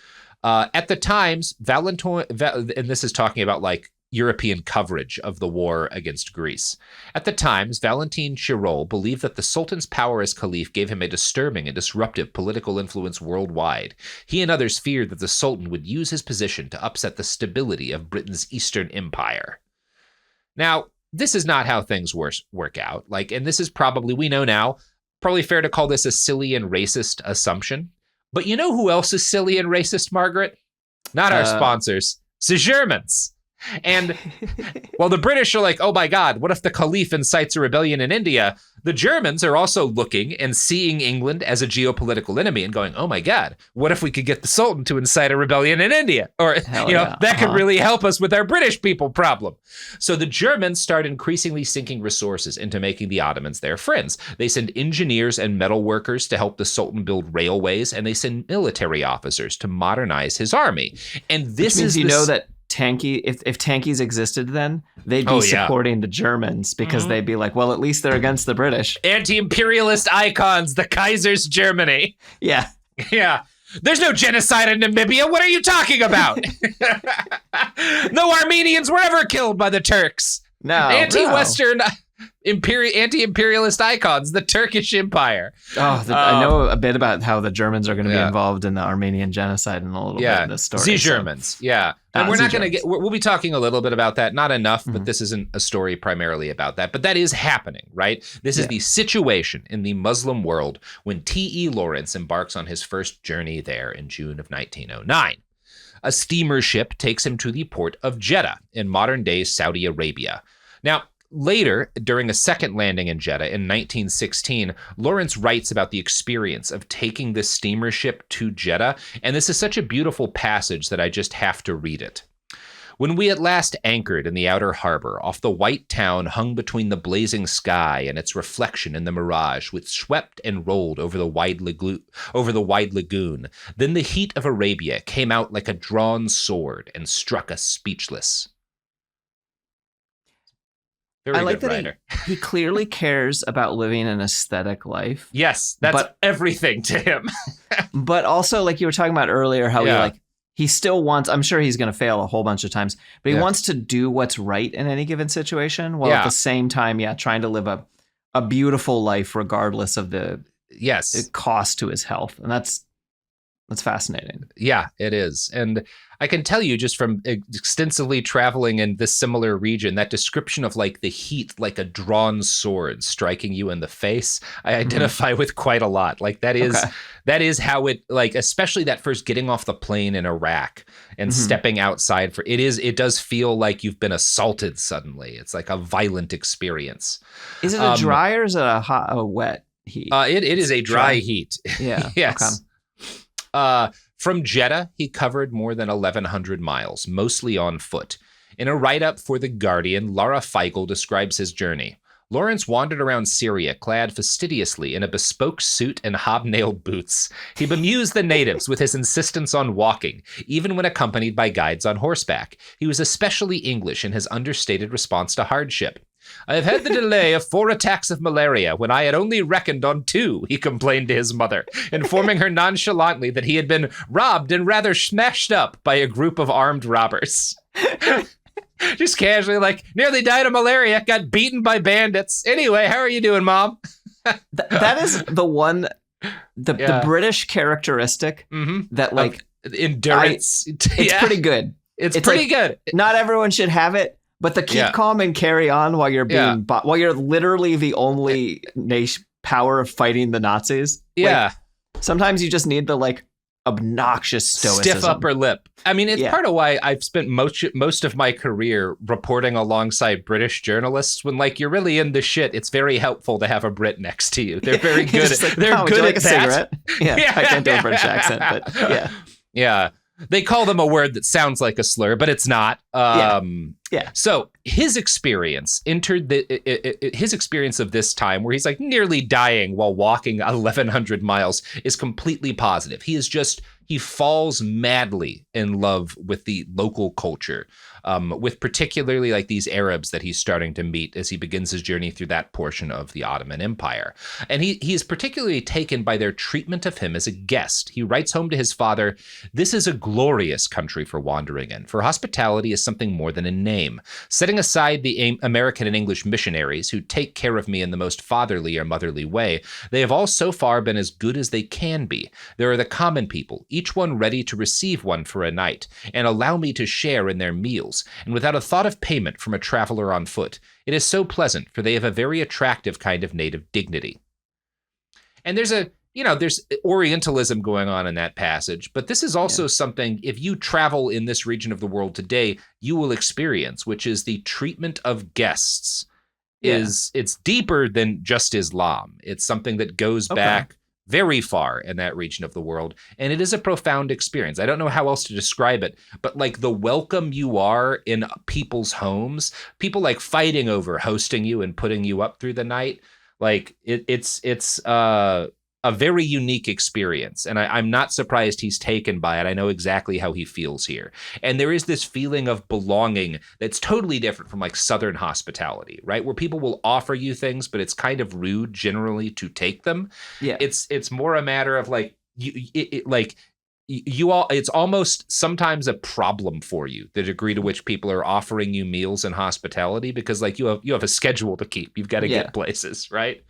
At the Times, and this is talking about European coverage of the war against Greece. At the Times, Valentin Chirol believed that the Sultan's power as Caliph gave him a disturbing and disruptive political influence worldwide. He and others feared that the Sultan would use his position to upset the stability of Britain's Eastern Empire. Now, this is not how things work out. And this is probably, we know now, probably fair to call this a silly and racist assumption. But you know who else is silly and racist, Margaret? Not our sponsors, the Germans. And while the British are oh my God, what if the Caliph incites a rebellion in India? The Germans are also looking and seeing England as a geopolitical enemy and going, oh my God, what if we could get the Sultan to incite a rebellion in India? Or, that could really help us with our British people problem. So the Germans start increasingly sinking resources into making the Ottomans their friends. They send engineers and metal workers to help the Sultan build railways, and they send military officers to modernize his army. And this Which means is that if tankies existed then, they'd be supporting the Germans because they'd be well, at least they're against the British. Anti-imperialist icons, the Kaiser's Germany. Yeah. Yeah. There's no genocide in Namibia. What are you talking about? No Armenians were ever killed by the Turks. No. Anti-Western anti-imperialist icons, the Turkish Empire. I know a bit about how the Germans are going to be involved in the Armenian genocide in a little bit in this story. The Germans, and we're not going to get. We'll be talking a little bit about that. Not enough, but this isn't a story primarily about that. But that is happening, right? This is the situation in the Muslim world when T.E. Lawrence embarks on his first journey there in June of 1909. A steamer ship takes him to the port of Jeddah in modern-day Saudi Arabia. Now, later, during a second landing in Jeddah in 1916, Lawrence writes about the experience of taking this steamer ship to Jeddah, and this is such a beautiful passage that I just have to read it. When we at last anchored in the outer harbor, off the white town hung between the blazing sky and its reflection in the mirage, which swept and rolled over the wide lagoon, then the heat of Arabia came out like a drawn sword and struck us speechless. Very I like good that writer. he clearly cares about living an aesthetic life. Yes, that's everything to him. But also, like you were talking about earlier, how he still wants, I'm sure he's going to fail a whole bunch of times, but he wants to do what's right in any given situation, while at the same time, trying to live a beautiful life regardless of the cost to his health. And that's fascinating. Yeah, it is. And I can tell you just from extensively traveling in this similar region, that description of like the heat, like a drawn sword striking you in the face, I identify with quite a lot. Like that is how it, like, especially that first getting off the plane in Iraq and stepping outside it does feel like you've been assaulted suddenly. It's like a violent experience. Is it a dry or is it a wet heat? It is a dry heat. Yeah. Yes. Okay. From Jeddah, he covered more than 1,100 miles, mostly on foot. In a write-up for The Guardian, Laura Feigl describes his journey. Lawrence wandered around Syria clad fastidiously in a bespoke suit and hobnailed boots. He bemused the natives with his insistence on walking, even when accompanied by guides on horseback. He was especially English in his understated response to hardship. I have had the delay of 4 attacks of malaria when I had only reckoned on 2, he complained to his mother, informing her nonchalantly that he had been robbed and rather smashed up by a group of armed robbers. Just casually, like, nearly died of malaria, got beaten by bandits. Anyway, how are you doing, Mom? That is the one, the British characteristic that, like, endurance. It's pretty good. It's pretty good. Not everyone should have it. But the keep calm and carry on while you're while you're literally the only power of fighting the Nazis. Yeah. Like, sometimes you just need the like obnoxious stoicism. Stiff upper lip. I mean, it's part of why I've spent most of my career reporting alongside British journalists. When like you're really in the shit, it's very helpful to have a Brit next to you. They're very good. Like, they're good at a that. Cigarette? Yeah, I can't do a British accent, but yeah. Yeah. They call them a word that sounds like a slur, but it's not. So his experience his experience of this time where he's like nearly dying while walking 1,100 miles is completely positive. He falls madly in love with the local culture, with particularly like these Arabs that he's starting to meet as he begins his journey through that portion of the Ottoman Empire. And he is particularly taken by their treatment of him as a guest. He writes home to his father, "This is a glorious country for wandering in, for hospitality is something more than a name. Setting aside the American and English missionaries who take care of me in the most fatherly or motherly way, they have all so far been as good as they can be. There are the common people, each one ready to receive one for a night, and allow me to share in their meals, and without a thought of payment from a traveler on foot. It is so pleasant, for they have a very attractive kind of native dignity." And there's Orientalism going on in that passage, but this is also something, if you travel in this region of the world today, you will experience, which is the treatment of guests. It's deeper than just Islam. It's something that goes back very far in that region of the world, and it is a profound experience. I don't know how else to describe it, but like the welcome you are in people's homes, people like fighting over hosting you and putting you up through the night, like it's a very unique experience, and I'm not surprised he's taken by it. I know exactly how he feels here. And there is this feeling of belonging that's totally different from like Southern hospitality, right? Where people will offer you things, but it's kind of rude generally to take them. Yeah. It's more a matter of like, it's almost sometimes a problem for you, the degree to which people are offering you meals and hospitality, because like you have a schedule to keep. You've got to get places, right?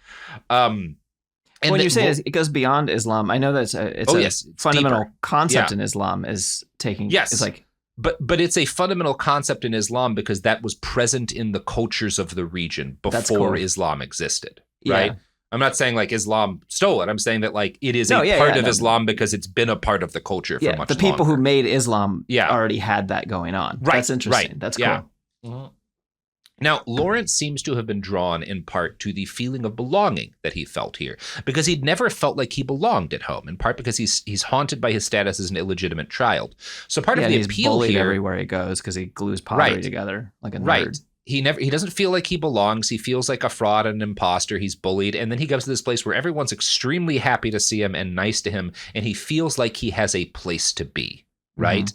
And when you say it goes beyond Islam, I know that it's a fundamental concept in Islam is taking. Yes, it's like, but it's a fundamental concept in Islam because that was present in the cultures of the region before Islam existed. Right. I'm not saying like Islam stole it. I'm saying that like it is a part of Islam because it's been a part of the culture for much longer. The people who made Islam already had that going on. Right. That's interesting. Right. That's cool. Mm-hmm. Now, Lawrence seems to have been drawn in part to the feeling of belonging that he felt here, because he'd never felt like he belonged at home, in part because he's haunted by his status as an illegitimate child. So part of the appeal bullied here, everywhere he goes because he glues pottery together like a nerd. He doesn't feel like he belongs. He feels like a fraud and an imposter. He's bullied. And then he goes to this place where everyone's extremely happy to see him and nice to him. And he feels like he has a place to be, right?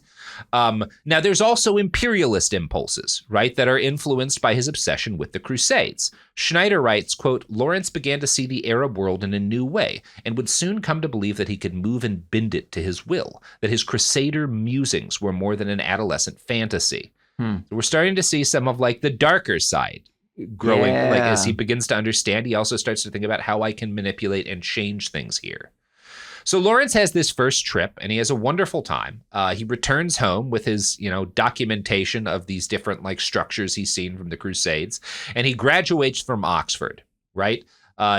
Mm-hmm. Now, there's also imperialist impulses, right, that are influenced by his obsession with the Crusades. Schneider writes, quote, Lawrence began to see the Arab world in a new way and would soon come to believe that he could move and bend it to his will, that his Crusader musings were more than an adolescent fantasy. We're starting to see some of like the darker side growing, like as he begins to understand. He also starts to think about how I can manipulate and change things here. So Lawrence has this first trip and he has a wonderful time. He returns home with his, documentation of these different like structures he's seen from the Crusades, and he graduates from Oxford, right?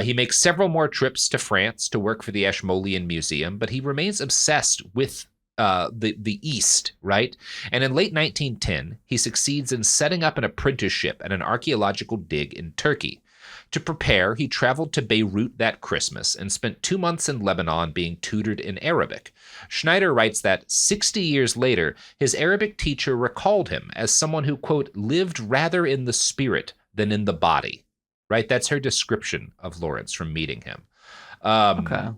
He makes several more trips to France to work for the Ashmolean Museum, but he remains obsessed with the East, right? And in late 1910, he succeeds in setting up an apprenticeship at an archaeological dig in Turkey. To prepare, he traveled to Beirut that Christmas and spent 2 months in Lebanon being tutored in Arabic. Schneider writes that 60 years later, his Arabic teacher recalled him as someone who, quote, lived rather in the spirit than in the body, right? That's her description of Lawrence from meeting him. Okay.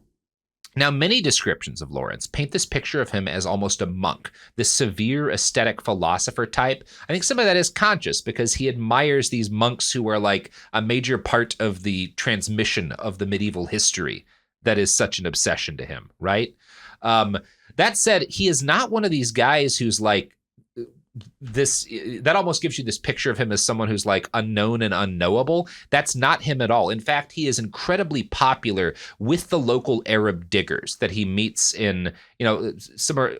Now, many descriptions of Lawrence paint this picture of him as almost a monk, this severe aesthetic philosopher type. I think some of that is conscious because he admires these monks who are like a major part of the transmission of the medieval history that is such an obsession to him, right? That said, he is not one of these guys who's like, that almost gives you this picture of him as someone who's like unknown and unknowable. That's not him at all. In fact, he is incredibly popular with the local Arab diggers that he meets in, some are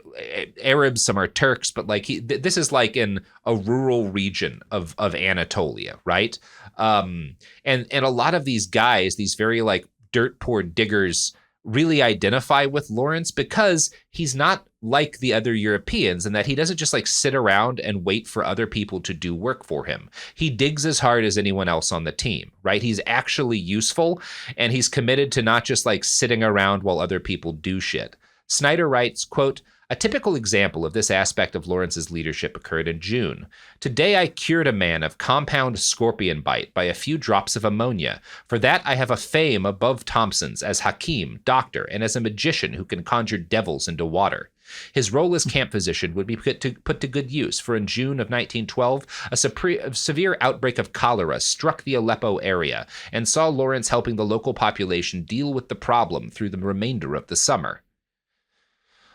Arabs, some are Turks, but like this is like in a rural region of Anatolia, right? And a lot of these guys, these very like dirt poor diggers, really identify with Lawrence because he's not like the other Europeans in that he doesn't just like sit around and wait for other people to do work for him. He digs as hard as anyone else on the team, right? He's actually useful and he's committed to not just like sitting around while other people do shit. Snyder writes, quote, a typical example of this aspect of Lawrence's leadership occurred in June. Today I cured a man of compound scorpion bite by a few drops of ammonia. For that I have a fame above Thompson's as Hakim, doctor, and as a magician who can conjure devils into water. His role as camp physician would be put to good use, for in June of 1912, a severe outbreak of cholera struck the Aleppo area and saw Lawrence helping the local population deal with the problem through the remainder of the summer.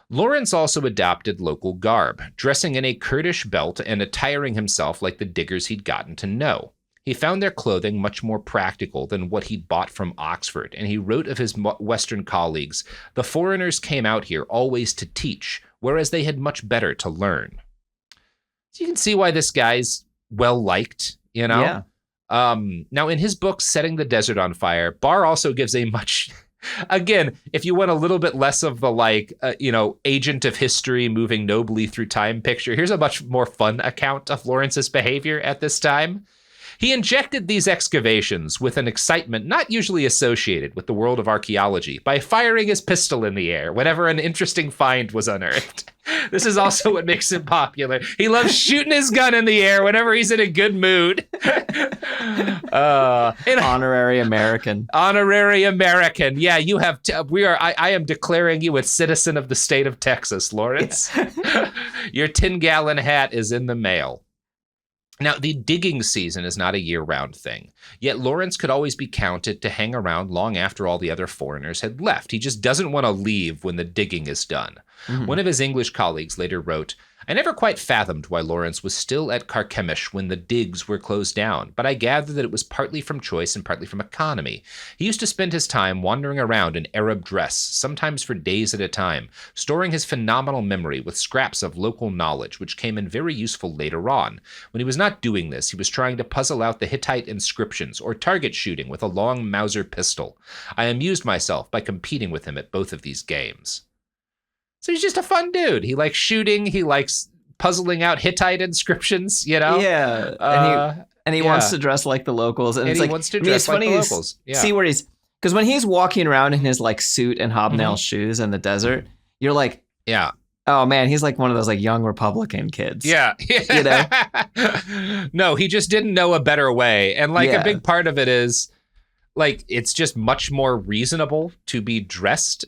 Lawrence also adopted local garb, dressing in a Kurdish belt and attiring himself like the diggers he'd gotten to know. He found their clothing much more practical than what he'd bought from Oxford, and he wrote of his Western colleagues, the foreigners came out here always to teach, whereas they had much better to learn. So you can see why this guy's well-liked, Yeah. Now, in his book, Setting the Desert on Fire, Barr also gives a much... Again, if you want a little bit less of the agent of history moving nobly through time picture, here's a much more fun account of Lawrence's behavior at this time. He injected these excavations with an excitement not usually associated with the world of archaeology by firing his pistol in the air whenever an interesting find was unearthed. This is also what makes him popular. He loves shooting his gun in the air whenever he's in a good mood. Honorary American. Honorary American. Yeah, you have. I am declaring you a citizen of the state of Texas, Lawrence. Yeah. Your 10-gallon hat is in the mail. Now, the digging season is not a year-round thing, yet Lawrence could always be counted to hang around long after all the other foreigners had left. He just doesn't want to leave when the digging is done. Mm-hmm. One of his English colleagues later wrote, I never quite fathomed why Lawrence was still at Carchemish when the digs were closed down, but I gather that it was partly from choice and partly from economy. He used to spend his time wandering around in Arab dress, sometimes for days at a time, storing his phenomenal memory with scraps of local knowledge, which came in very useful later on. When he was not doing this, he was trying to puzzle out the Hittite inscriptions or target shooting with a long Mauser pistol. I amused myself by competing with him at both of these games. So he's just a fun dude. He likes shooting. He likes puzzling out Hittite inscriptions, Yeah. And he wants to dress like the locals. And it's he like, wants to dress like the locals. Yeah. See where he's, because when he's walking around in his like suit and hobnail shoes in the desert, you're like, yeah. Oh man, he's like one of those like young Republican kids. Yeah. You know? No, he just didn't know a better way. And like a big part of it is like, it's just much more reasonable to be dressed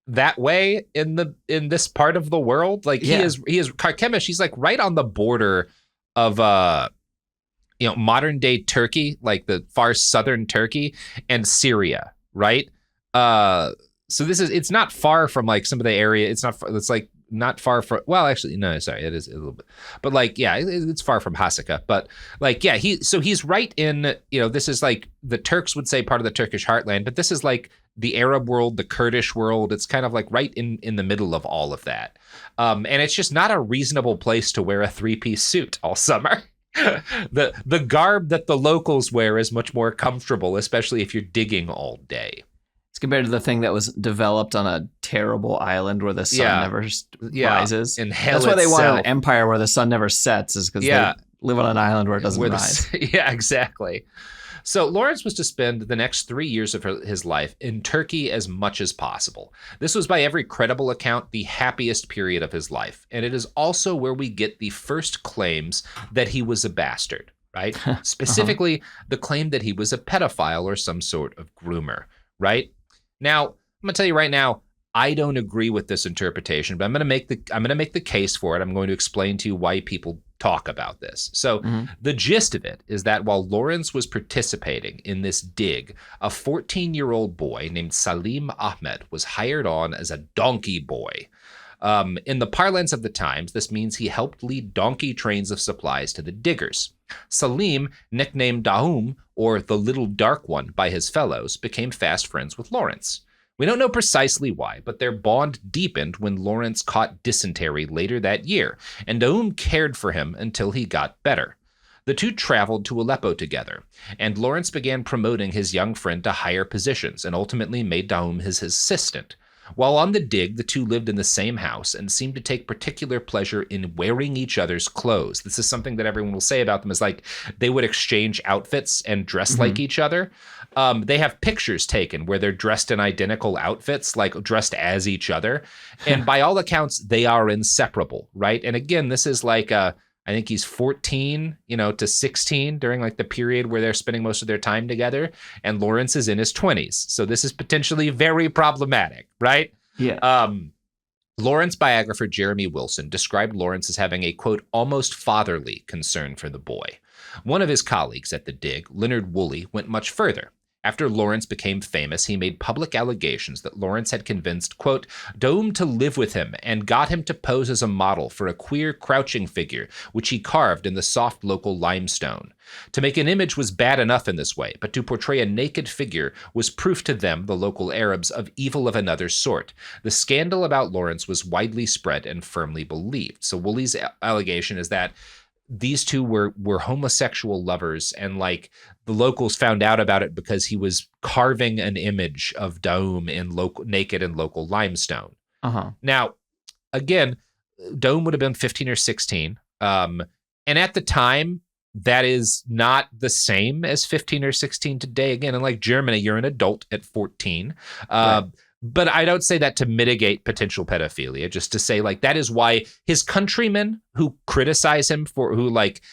that way in this part of the world. Like he is Karkemish. He's like right on the border of modern day Turkey, like the far southern Turkey and Syria, right? So it's not far from like some of the area. It's like not far from, well, actually, no, sorry, it is a little bit, but like, yeah, it's far from Hasaka, but like, yeah, he's right in, this is like the Turks would say part of the Turkish heartland, but this is like the Arab world, the Kurdish world. It's kind of like right in the middle of all of that. And it's just not a reasonable place to wear a 3-piece suit all summer. The garb that the locals wear is much more comfortable, especially if you're digging all day. It's compared to the thing that was developed on a terrible island where the sun never rises. In hell That's why they itself. want an empire where the sun never sets, is because they live on an island where it doesn't rise. Yeah, exactly. So Lawrence was to spend the next 3 years of his life in Turkey as much as possible. This was by every credible account the happiest period of his life. And it is also where we get the first claims that he was a bastard, right? Specifically, the claim that he was a pedophile or some sort of groomer, right? Now, I'm going to tell you right now, I don't agree with this interpretation, but I'm going to make the case for it. I'm going to explain to you why people talk about this. So the gist of it is that while Lawrence was participating in this dig, a 14-year-old boy named Salim Ahmed was hired on as a donkey boy. In the parlance of the times, this means he helped lead donkey trains of supplies to the diggers. Salim, nicknamed Daum, or the Little Dark One by his fellows, became fast friends with Lawrence. We don't know precisely why, but their bond deepened when Lawrence caught dysentery later that year, and Daum cared for him until he got better. The two traveled to Aleppo together, and Lawrence began promoting his young friend to higher positions and ultimately made Daum his assistant. While on the dig, the two lived in the same house and seemed to take particular pleasure in wearing each other's clothes. This is something that everyone will say about them, is like they would exchange outfits and dress like each other. They have pictures taken where they're dressed in identical outfits, like dressed as each other. And by all accounts, they are inseparable, right? And again, this is like I think he's 14, to 16 during like the period where they're spending most of their time together. And Lawrence is in his 20s. So this is potentially very problematic, right? Yeah. Lawrence biographer Jeremy Wilson described Lawrence as having a, quote, almost fatherly concern for the boy. One of his colleagues at the dig, Leonard Woolley, went much further. After Lawrence became famous, he made public allegations that Lawrence had convinced, quote, Daum to live with him and got him to pose as a model for a queer crouching figure, which he carved in the soft local limestone. To make an image was bad enough in this way, but to portray a naked figure was proof to them, the local Arabs, of evil of another sort. The scandal about Lawrence was widely spread and firmly believed. So Woolley's allegation is that these two were homosexual lovers, and like the locals found out about it because he was carving an image of Daum in naked in local limestone. Now, again, Daum would have been 15 or 16. And at the time, that is not the same as 15 or 16 today. Again, in like Germany, you're an adult at 14. Right. But I don't say that to mitigate potential pedophilia, just to say like that is why his countrymen who criticize him for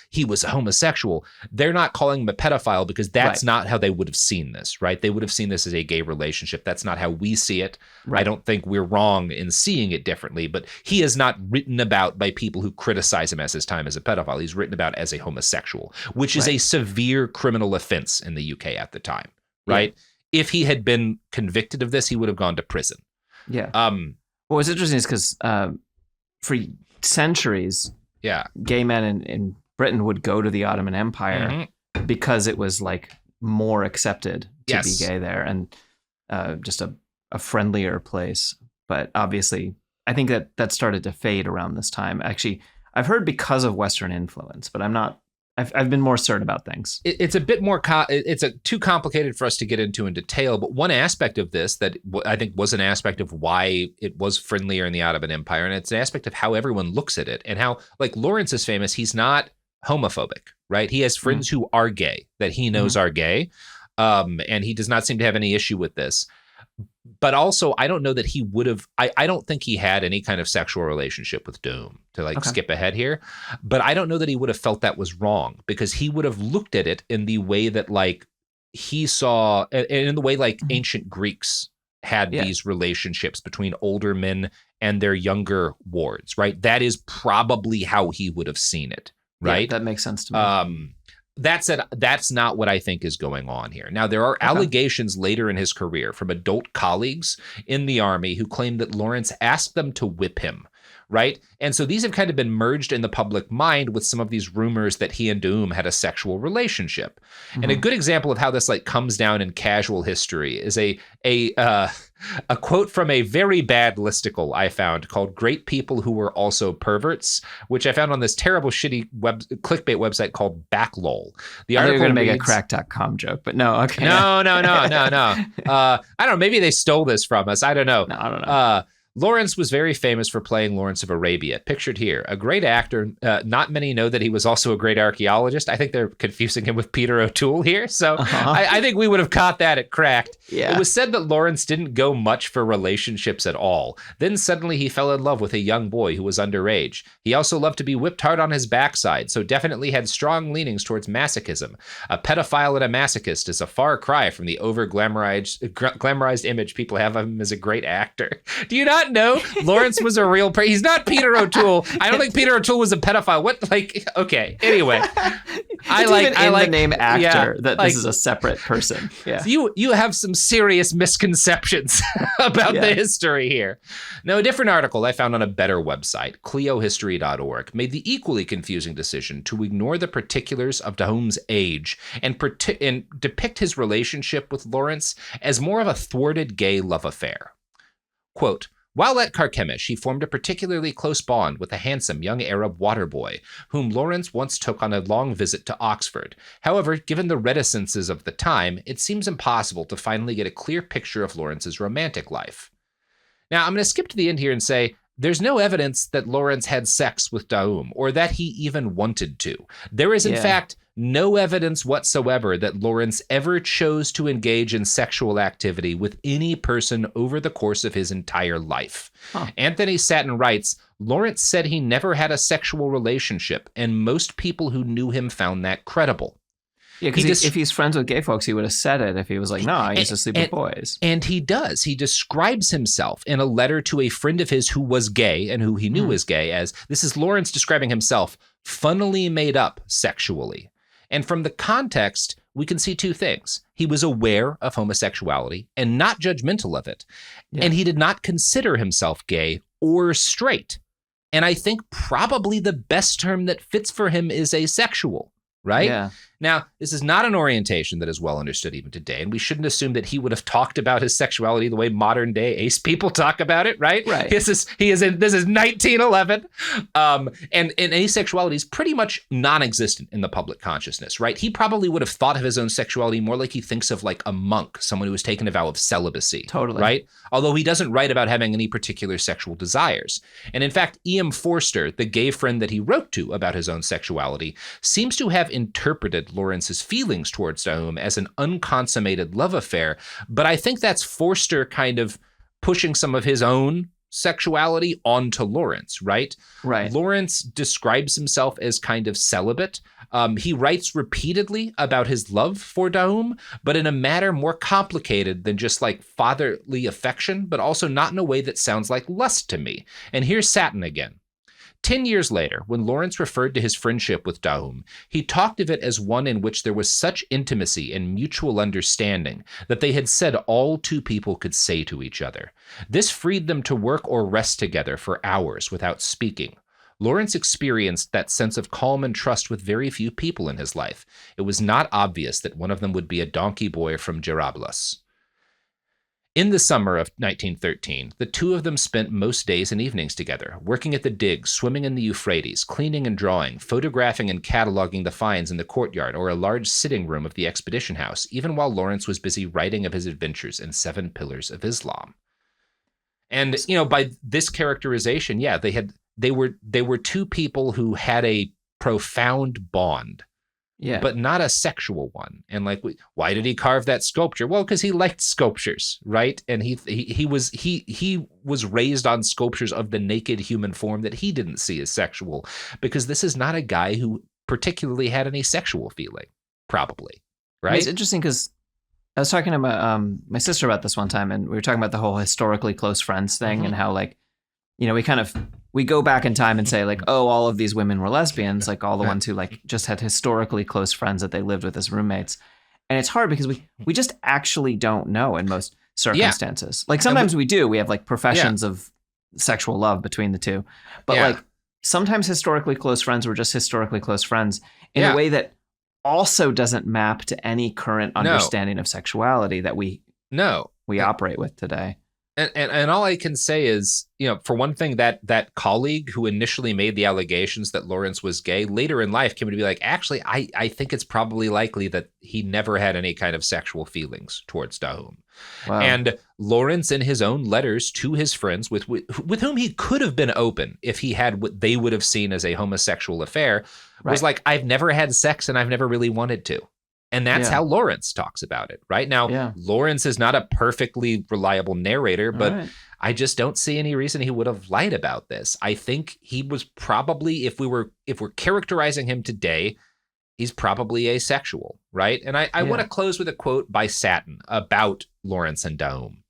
he was a homosexual, they're not calling him a pedophile because that's not how they would have seen this, right? They would have seen this as a gay relationship. That's not how we see it. Right. I don't think we're wrong in seeing it differently, but he is not written about by people who criticize him as his time as a pedophile. He's written about as a homosexual, which is a severe criminal offense in the UK at the time, right? Yeah. If he had been convicted of this, he would have gone to prison. Yeah. What's interesting is because for centuries, gay men in Britain would go to the Ottoman Empire because it was like more accepted to be gay there, and just a friendlier place. But obviously, I think that started to fade around this time. Actually, I've heard because of Western influence, but I'm not. I've been more certain about things. It's a bit more, too complicated for us to get into in detail, but one aspect of this that I think was an aspect of why it was friendlier in the Ottoman Empire, and it's an aspect of how everyone looks at it, and how, like, Lawrence is famous. He's not homophobic, right? He has friends who are gay, that he knows are gay, and he does not seem to have any issue with this. But also, I don't know that he would have, I don't think he had any kind of sexual relationship with Doom, to like skip ahead here. But I don't know that he would have felt that was wrong, because he would have looked at it in the way that like he saw, and in the way like ancient Greeks had these relationships between older men and their younger wards, right? That is probably how he would have seen it, right? Yeah, that makes sense to me. That said, that's not what I think is going on here. Now, there are allegations later in his career from adult colleagues in the army who claim that Lawrence asked them to whip him, right? And so these have kind of been merged in the public mind with some of these rumors that he and Doom had a sexual relationship. And a good example of how this like comes down in casual history is a quote from a very bad listicle I found called "Great People Who Were Also Perverts," which I found on this terrible, shitty clickbait website called Backlol. The article going to make reads, a crack.com joke, but no, okay. No. I don't know. Maybe they stole this from us. I don't know. No, I don't know. Lawrence was very famous for playing Lawrence of Arabia, pictured here. A great actor. Not many know that he was also a great archaeologist. I think they're confusing him with Peter O'Toole here. So I think we would have caught that at Cracked. Yeah. It was said that Lawrence didn't go much for relationships at all. Then suddenly he fell in love with a young boy who was underage. He also loved to be whipped hard on his backside, so definitely had strong leanings towards masochism. A pedophile and a masochist is a far cry from the over-glamorized image people have of him as a great actor. Do you not know Lawrence was a real person? He's not Peter O'Toole. I don't think Peter O'Toole was a pedophile. What, like, okay. Anyway, I like the name actor that like, this is a separate person. Yeah. So you have some serious misconceptions about the history here. Now, a different article I found on a better website, cleohistory.org, made the equally confusing decision to ignore the particulars of Dahome's age and depict his relationship with Lawrence as more of a thwarted gay love affair. Quote, while at Carchemish, he formed a particularly close bond with a handsome young Arab water boy, whom Lawrence once took on a long visit to Oxford. However, given the reticences of the time, it seems impossible to finally get a clear picture of Lawrence's romantic life. Now, I'm going to skip to the end here and say, there's no evidence that Lawrence had sex with Daum, or that he even wanted to. There is, in fact, no evidence whatsoever that Lawrence ever chose to engage in sexual activity with any person over the course of his entire life. Anthony Satin writes, Lawrence said he never had a sexual relationship, and most people who knew him found that credible. Yeah, because if he's friends with gay folks, he would have said it if he was like, no, I used to sleep with boys. And he does. He describes himself in a letter to a friend of his who was gay and who he knew was gay as, this is Lawrence describing himself, funnily made up sexually. And from the context, we can see two things. He was aware of homosexuality and not judgmental of it. Yeah. And he did not consider himself gay or straight. And I think probably the best term that fits for him is asexual, right? Yeah. Now, this is not an orientation that is well understood even today, and we shouldn't assume that he would have talked about his sexuality the way modern day ace people talk about it, right? Right. This is 1911, and asexuality is pretty much non-existent in the public consciousness, right? He probably would have thought of his own sexuality more like he thinks of like a monk, someone who has taken a vow of celibacy. Totally. Right? Although he doesn't write about having any particular sexual desires. And in fact, E.M. Forster, the gay friend that he wrote to about his own sexuality, seems to have interpreted Lawrence's feelings towards Daum as an unconsummated love affair, but I think that's Forster kind of pushing some of his own sexuality onto Lawrence, right? Right. Lawrence describes himself as kind of celibate. He writes repeatedly about his love for Daum, but in a manner more complicated than just like fatherly affection, but also not in a way that sounds like lust to me. And here's Satin again. 10 years later, when Lawrence referred to his friendship with Daum, he talked of it as one in which there was such intimacy and mutual understanding that they had said all two people could say to each other. This freed them to work or rest together for hours without speaking. Lawrence experienced that sense of calm and trust with very few people in his life. It was not obvious that one of them would be a donkey boy from Gerablas. In the summer of 1913, the two of them spent most days and evenings together, working at the digs, swimming in the Euphrates, cleaning and drawing, photographing and cataloging the finds in the courtyard or a large sitting room of the expedition house, even while Lawrence was busy writing of his adventures in 7 Pillars of Islam. And, by this characterization, they were two people who had a profound bond. Yeah. But not a sexual one. And like, why did he carve that sculpture? Well, because he liked sculptures, right? And he was raised on sculptures of the naked human form that he didn't see as sexual, because this is not a guy who particularly had any sexual feeling, probably, right? It's interesting because I was talking to my sister about this one time, and we were talking about the whole historically close friends thing, and how, like, you know, we go back in time and say, like, oh, all of these women were lesbians, like all the ones who like just had historically close friends that they lived with as roommates. And it's hard because we just actually don't know in most circumstances. Like sometimes we do. We have like professions of sexual love between the two. But like sometimes historically close friends were just historically close friends in a way that also doesn't map to any current understanding of sexuality that we operate with today. And all I can say is, you know, for one thing, that colleague who initially made the allegations that Lawrence was gay later in life came to be like, actually, I think it's probably likely that he never had any kind of sexual feelings towards Dahum. Wow. And Lawrence, in his own letters to his friends, with whom he could have been open if he had what they would have seen as a homosexual affair, was like, I've never had sex and I've never really wanted to. And that's how Lawrence talks about it, right? Now, Lawrence is not a perfectly reliable narrator, but I just don't see any reason he would have lied about this. I think he was probably, if we're characterizing him today, he's probably asexual, right? And I want to close with a quote by Satin about Lawrence and Dahum.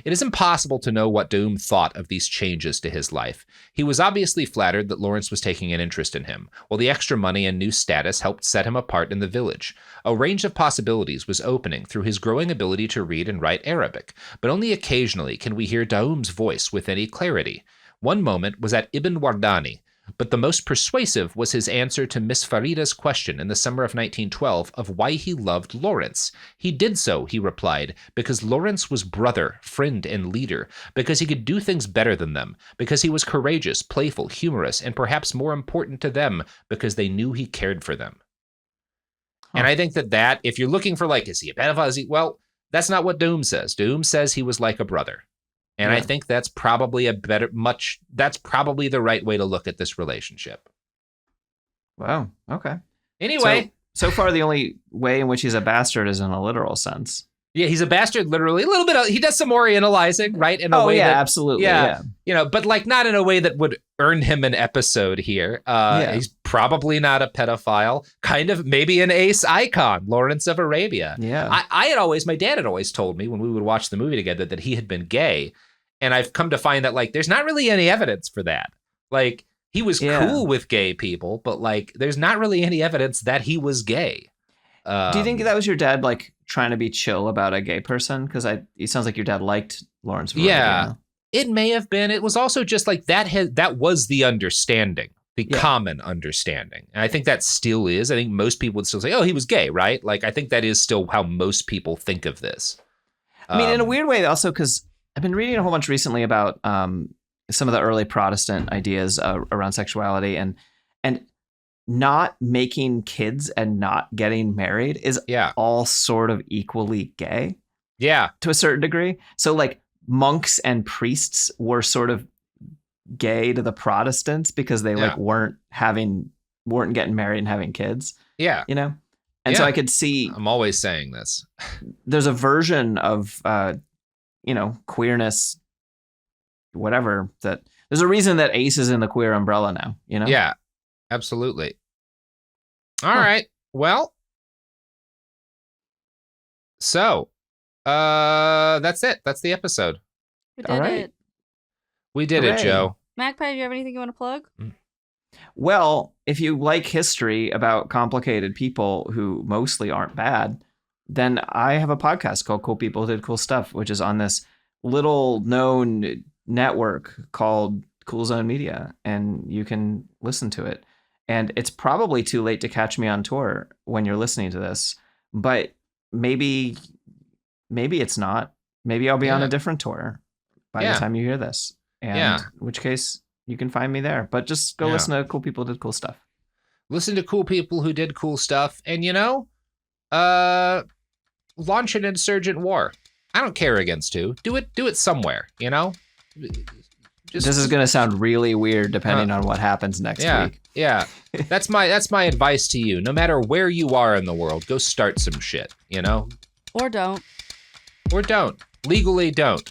It is impossible to know what Dahum thought of these changes to his life. He was obviously flattered that Lawrence was taking an interest in him, while the extra money and new status helped set him apart in the village. A range of possibilities was opening through his growing ability to read and write Arabic, but only occasionally can we hear Dahum's voice with any clarity. One moment was at Ibn Wardani, but the most persuasive was his answer to Miss Farida's question in the summer of 1912 of why he loved Lawrence. He did so, he replied, because Lawrence was brother, friend, and leader, because he could do things better than them, because he was courageous, playful, humorous, and perhaps more important to them, because they knew he cared for them. And I think that if you're looking for, like, is he a pedophile? Well, that's not what Dahum says. Dahum says he was like a brother. And I think that's probably that's probably the right way to look at this relationship. Wow. Okay. Anyway. So far, the only way in which he's a bastard is in a literal sense. Yeah, he's a bastard, literally. A little bit he does some orientalizing, right? In a way that, absolutely. Yeah. You know, but like not in a way that would earn him an episode here. He's probably not a pedophile. Kind of maybe an ace icon, Lawrence of Arabia. Yeah. My dad had always told me when we would watch the movie together that he had been gay. And I've come to find that, like, there's not really any evidence for that. Like, he was cool with gay people, but, like, there's not really any evidence that he was gay. Do you think that was your dad, like, trying to be chill about a gay person? Because it sounds like your dad liked Lawrence of Arabia. Yeah, it may have been. It was also just, like, that was the understanding, the common understanding. And I think that still is. I think most people would still say, oh, he was gay, right? Like, I think that is still how most people think of this. I mean, in a weird way, also, because I've been reading a whole bunch recently about some of the early Protestant ideas around sexuality, and not making kids and not getting married is all sort of equally gay. Yeah. To a certain degree. So like monks and priests were sort of gay to the Protestants because they like weren't getting married and having kids. Yeah. You know? And so I could see. I'm always saying this. There's a version of queerness, whatever, that there's a reason that Ace is in the queer umbrella now, you know? Yeah, absolutely. All right. Well, so that's it. That's the episode. We did it. We did it, Joe. Magpie, do you have anything you want to plug? Well, if you like history about complicated people who mostly aren't bad, then I have a podcast called Cool People Who Did Cool Stuff, which is on this little known network called Cool Zone Media, and you can listen to it. And it's probably too late to catch me on tour when you're listening to this, but maybe it's not. Maybe I'll be on a different tour by the time you hear this. And in which case you can find me there. But just go listen to Cool People Who Did Cool Stuff. Listen to Cool People Who Did Cool Stuff. And, launch an insurgent war. I don't care against who. Do it somewhere, you know? This is going to sound really weird depending on what happens next week. Yeah, that's my advice to you. No matter where you are in the world, go start some shit, you know? Or don't. Or don't. Legally don't.